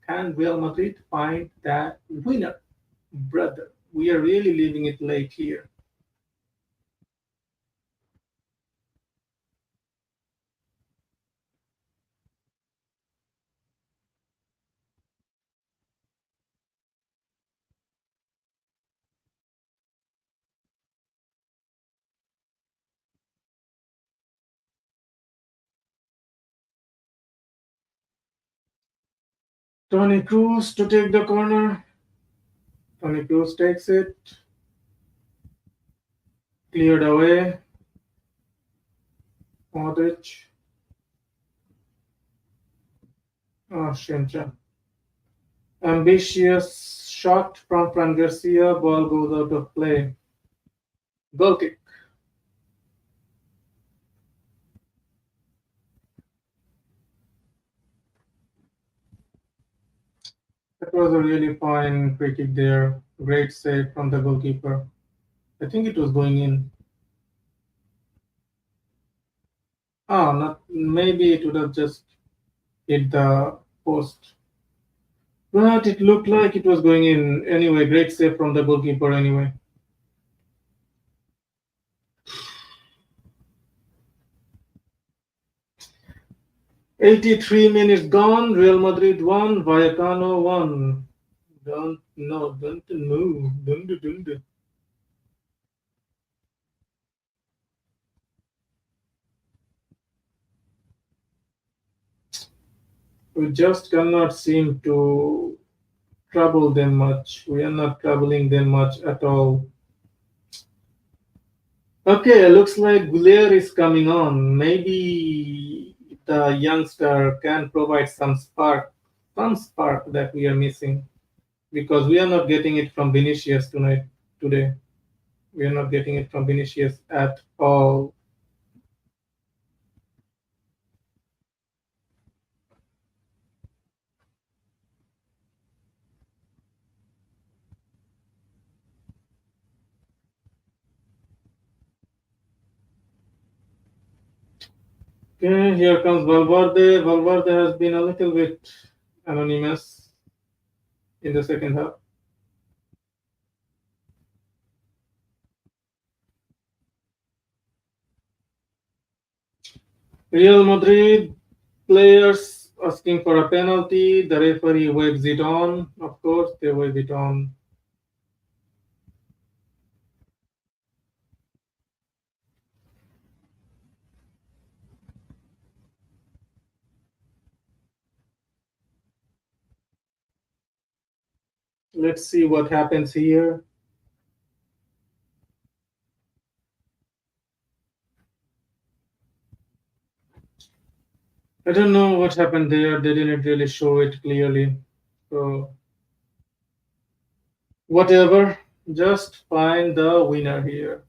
Can Real Madrid find that winner? Brother, we are really leaving it late here. Tony Cruz to take the corner. Tony Cruz takes it, cleared away. Modric. Oh, Shincha. Ambitious shot from Fran Garcia. Ball goes out of play. Goal kick. That was a really fine free kick there. Great save from the goalkeeper. I think it was going in. Ah, not maybe it would have just hit the post. But it looked like it was going in. Anyway, great save from the goalkeeper anyway. 83 minutes gone. Real Madrid won. Vallecano won. Don't move. Don't. We just cannot seem to trouble them much. We are not troubling them much at all. Okay, looks like Guler is coming on. Maybe the youngster can provide some spark that we are missing because we are not getting it from Vinicius tonight. Today, we are not getting it from Vinicius at all. Okay, here comes Valverde. Valverde has been a little bit anonymous in the second half. Real Madrid players asking for a penalty. The referee waves it on. Of course, they wave it on. Let's see what happens here. I don't know what happened there. They didn't really show it clearly. So, whatever, just find the winner here.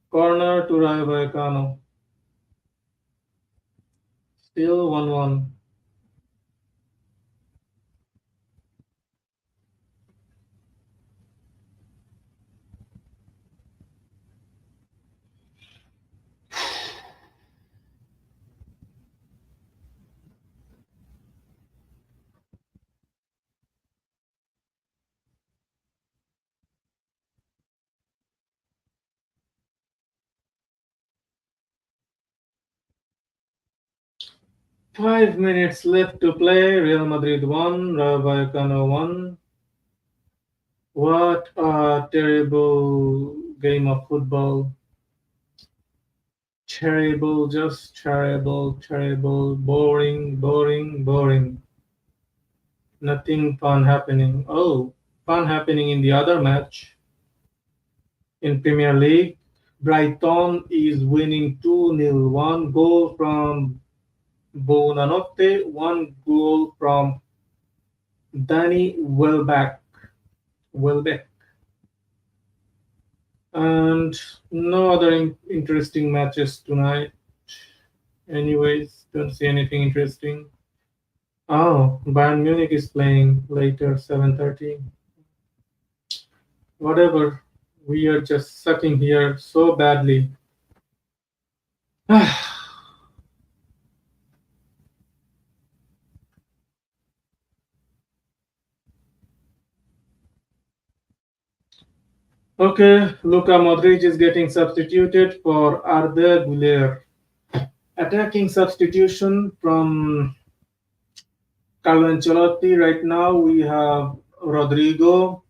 Corner to Rayo Vallecano. Still 1-1. 5 minutes left to play. Real Madrid won. Rayo Vallecano won. What a terrible game of football. Terrible, just terrible, terrible, boring, boring, boring. Nothing fun happening. Oh, fun happening in the other match in Premier League. Brighton is winning 2-0. One goal from Bonanotte, one goal from Danny Welbeck, and no other interesting matches tonight. Anyways, don't see anything interesting. Oh, Bayern Munich is playing later, 7:30. Whatever. We are just sucking here so badly. Okay, Luka Modric is getting substituted for Arda Güler. Attacking substitution from Carlo Ancelotti. Right now we have Rodrigo,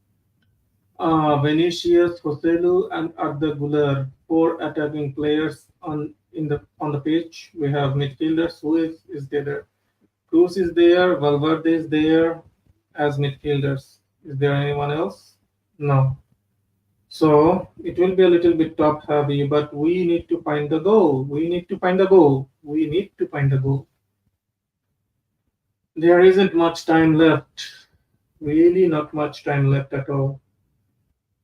Vinicius, Joselu, and Arda Güler. Four attacking players on the pitch. We have midfielders. Who is there? Cruz is there. Valverde is there as midfielders. Is there anyone else? No. So it will be a little bit top heavy, but we need to find the goal. We need to find the goal. We need to find the goal. There isn't much time left. Really, not much time left at all.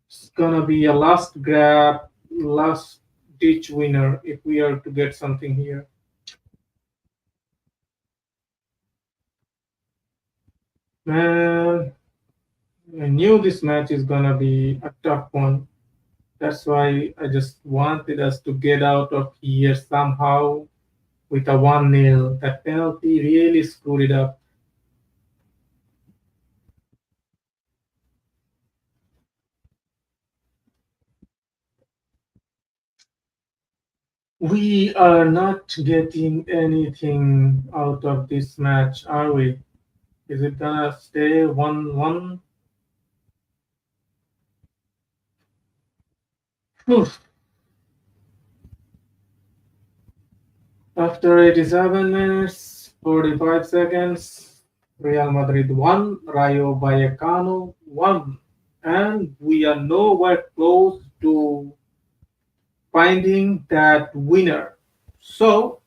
It's gonna be a last grab, last ditch winner if we are to get something here. Man, I knew this match is gonna be a tough one. That's why I just wanted us to get out of here somehow with a 1-0. That penalty really screwed it up. We are not getting anything out of this match, are we? Is it gonna stay 1-1? After 87 minutes, 45 seconds, Real Madrid won, Rayo Vallecano won, and we are nowhere close to finding that winner. So,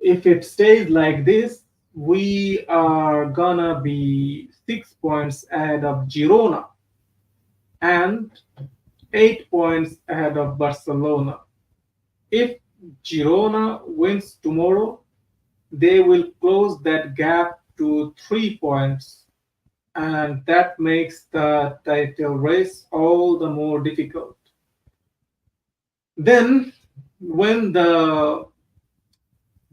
if it stays like this, we are gonna be 6 points ahead of Girona and 8 points ahead of Barcelona. If Girona wins tomorrow, they will close that gap to 3 points, and that makes the title race all the more difficult. Then, when the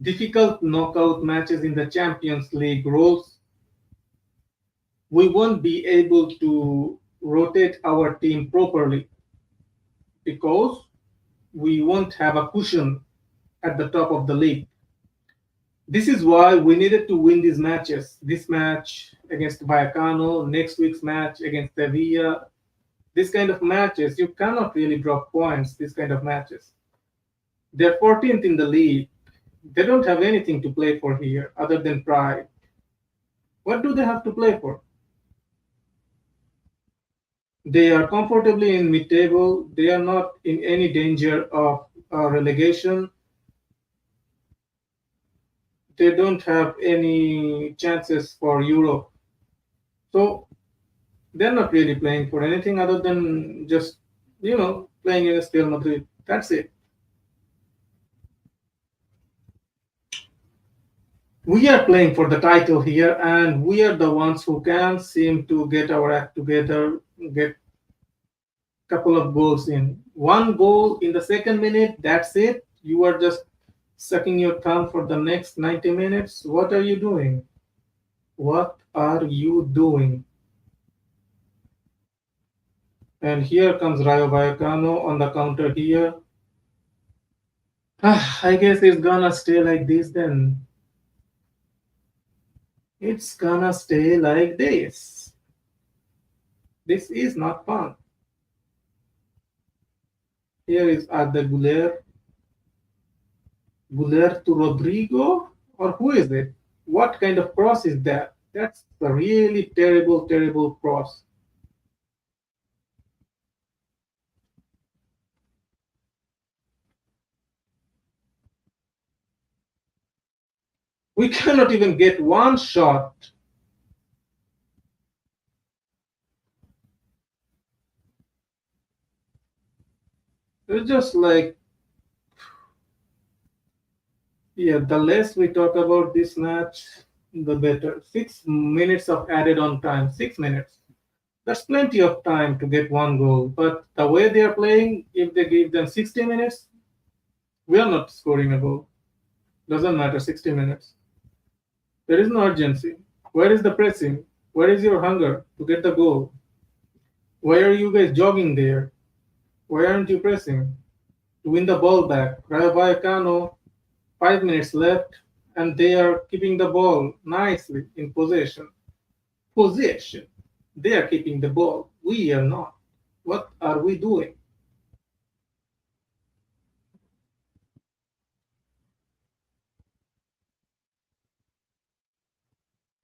difficult knockout matches in the Champions League rolls, we won't be able to rotate our team properly because we won't have a cushion at the top of the league. This is why we needed to win these matches. This match against Vallecano, next week's match against Sevilla. This kind of matches, you cannot really drop points, these kind of matches. They're 14th in the league. They don't have anything to play for here other than pride. What do they have to play for? They are comfortably in mid-table. They are not in any danger of relegation. They don't have any chances for Europe. So they're not really playing for anything other than just, playing against Real Madrid. That's it. We are playing for the title here, and we are the ones who can seem to get our act together, get a couple of goals in. One goal in the second minute, that's it. You are just sucking your thumb for the next 90 minutes. What are you doing? What are you doing? And here comes Rayo Vallecano on the counter here. I guess it's gonna stay like this then. It's gonna stay like this. This is not fun. Here is Arda Guler to Rodrigo, or who is it? What kind of cross is that? That's a really terrible, terrible cross. We cannot even get one shot. It's just like, yeah, the less we talk about this match, the better. 6 minutes of added on time. 6 minutes. That's plenty of time to get one goal. But the way they are playing, if they give them 60 minutes, we are not scoring a goal. Doesn't matter, 60 minutes. There is no urgency. Where is the pressing? Where is your hunger to get the goal? Why are you guys jogging there? Why aren't you pressing? To win the ball back. Rayo Vallecano, 5 minutes left, and they are keeping the ball nicely in possession. Possession. They are keeping the ball. We are not. What are we doing?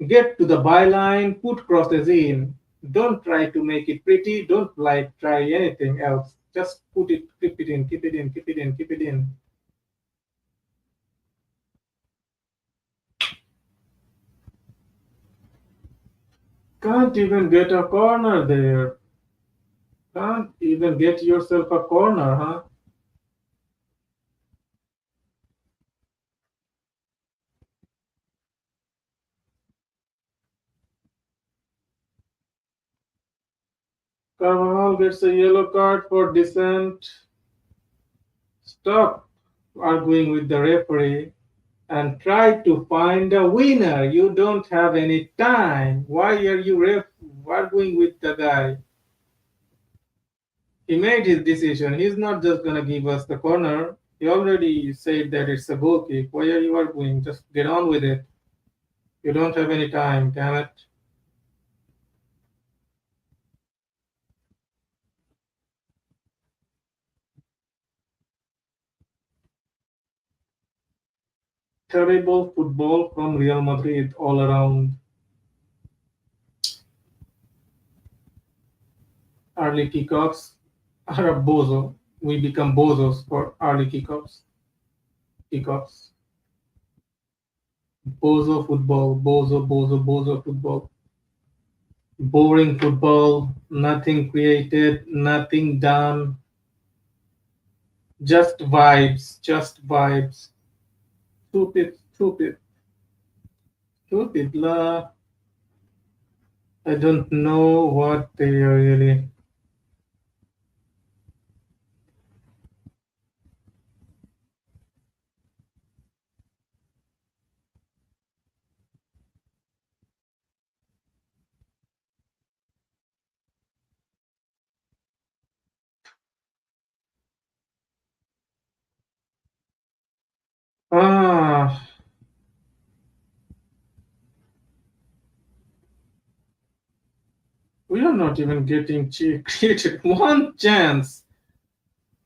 Get to the byline, put crosses in. Don't try to make it pretty. Don't like try anything else. Just put it, keep it in, keep it in, keep it in, keep it in. Can't even get a corner there. Can't even get yourself a corner, huh? Carvajal gets a yellow card for dissent. Stop arguing with the referee and try to find a winner. You don't have any time. Why are you arguing with the guy? He made his decision. He's not just gonna give us the corner. He already said that it's a goal kick. Why are you arguing? Just get on with it. You don't have any time, damn it. Terrible football from Real Madrid all around. Early kickoffs are a bozo. We become bozos for early kickoffs. Kickoffs. Bozo football. Bozo, bozo, bozo football. Boring football. Nothing created. Nothing done. Just vibes. Just vibes. Stupid, stupid, stupid la. I don't know what they are really. Ah, we are not even getting created one chance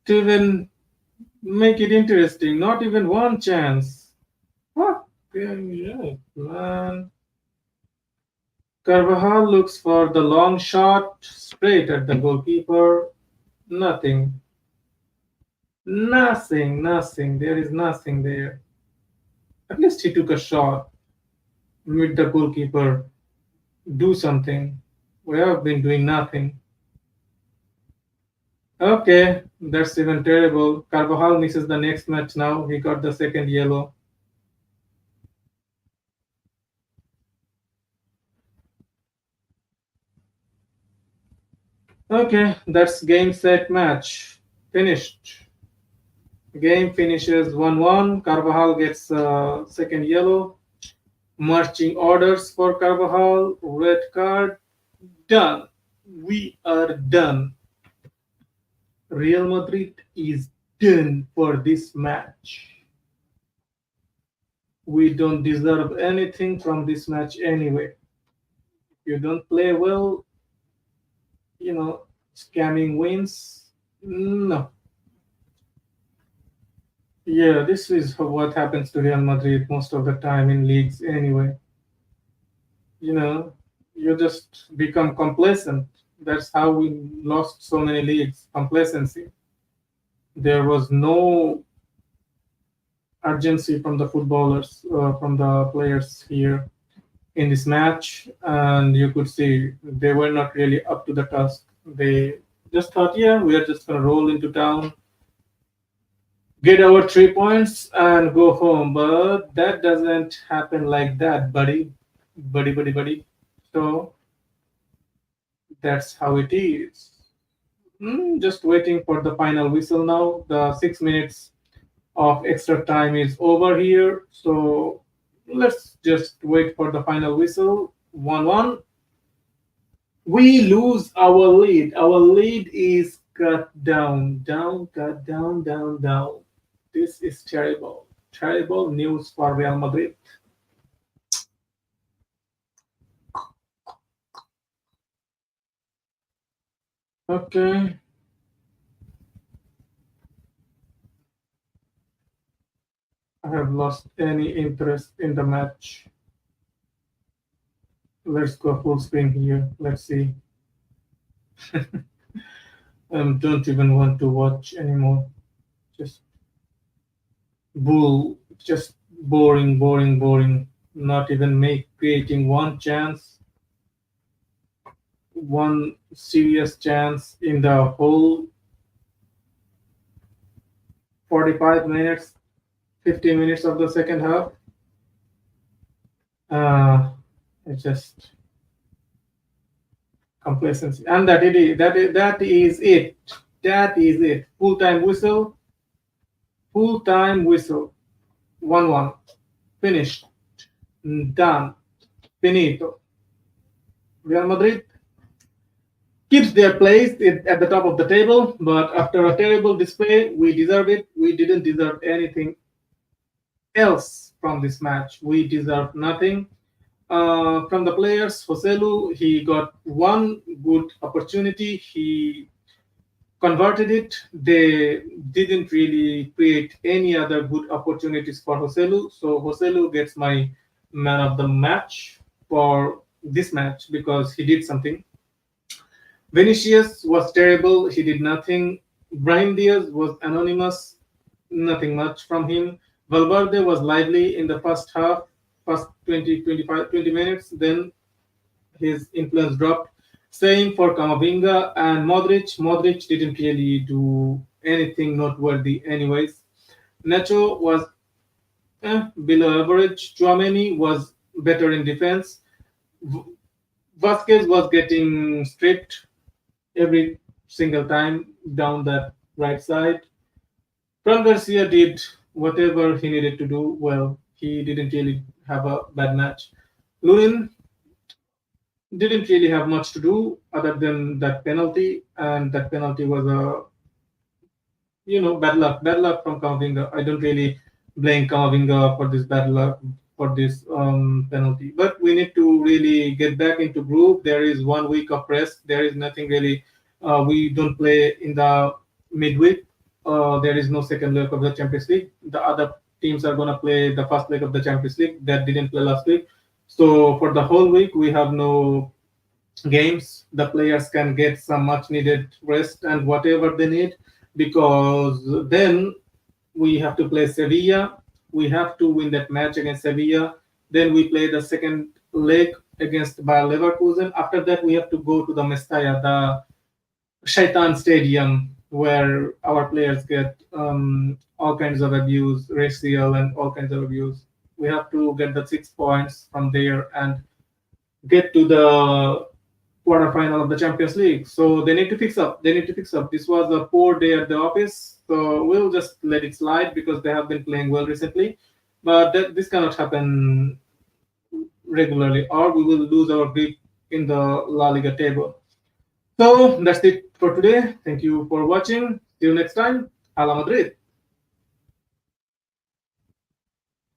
to even make it interesting. Not even one chance. What? Yeah, man. Carvajal looks for the long shot straight at the goalkeeper. Nothing. Nothing. Nothing. There is nothing there. At least he took a shot. Made the goalkeeper do something. We have been doing nothing. Okay, that's even terrible. Carvajal misses the next match now. He got the second yellow. Okay, that's game set match. Finished. Game finishes 1-1. Carvajal gets second yellow. Marching orders for Carvajal. Red card. Done. We are done. Real Madrid is done for this match. We don't deserve anything from this match anyway. You don't play well, you know, scamming wins. No. Yeah, this is what happens to Real Madrid most of the time in leagues anyway. You know, you just become complacent. That's how we lost so many leagues. Complacency. There was no urgency from the footballers, from the players here in this match, and you could see they were not really up to the task. They just thought, yeah, we are just gonna roll into town, get our 3 points, and go home. But that doesn't happen like that, buddy. So that's how it is. Just waiting for the final whistle now. The 6 minutes of extra time is over here. So let's just wait for the final whistle. 1-1. We lose our lead. Our lead is cut down. This is terrible. Terrible news for Real Madrid. Okay, I have lost any interest in the match. Let's go full screen here. Let's see. Don't even want to watch anymore. Just bull. Just boring. Not even make creating one chance, one serious chance in the whole 45 minutes, 50 minutes of the second half. Uh, it's just complacency, and that is it. That is it. Full time whistle. Full time whistle. 1-1. Finished. Done. Finito. Real Madrid keeps their place at the top of the table, but after a terrible display, we deserve it. We didn't deserve anything else from this match. We deserve nothing. From the players, Joselu, he got one good opportunity. He converted it. They didn't really create any other good opportunities for Joselu. So Joselu gets my man of the match for this match because he did something. Vinicius was terrible. He did nothing. Brahim Diaz was anonymous. Nothing much from him. Valverde was lively in the first half, first 20, 25, 20 minutes. Then his influence dropped. Same for Camavinga and Modric. Modric didn't really do anything noteworthy, anyways. Nacho was below average. Chouameni was better in defense. V- Vasquez was getting stripped every single time down that right side. Fran Garcia did whatever he needed to do. Well, he didn't really have a bad match. Lunin didn't really have much to do other than that penalty, and that penalty was a bad luck from Kamavinga. I don't really blame Kamavinga for this bad luck for this penalty, but we need to really get back into groove. There is 1 week of rest. There is nothing really. We don't play in the midweek. There is no second leg of the Champions League. The other teams are gonna play the first leg of the Champions League that didn't play last week. So for the whole week, we have no games. The players can get some much needed rest and whatever they need, because then we have to play Sevilla. We have to win that match against Sevilla. Then we play the second leg against Bayer Leverkusen. After that, we have to go to the Mestalla, the Shaitan Stadium, where our players get all kinds of abuse, racial and all kinds of abuse. We have to get the 6 points from there and get to the quarterfinal of the Champions League. So they need to fix up. They need to fix up. This was a poor day at the office, so we'll just let it slide because they have been playing well recently. But this cannot happen regularly, or we will lose our grip in the La Liga table. So that's it for today. Thank you for watching. See you next time. a la Madrid.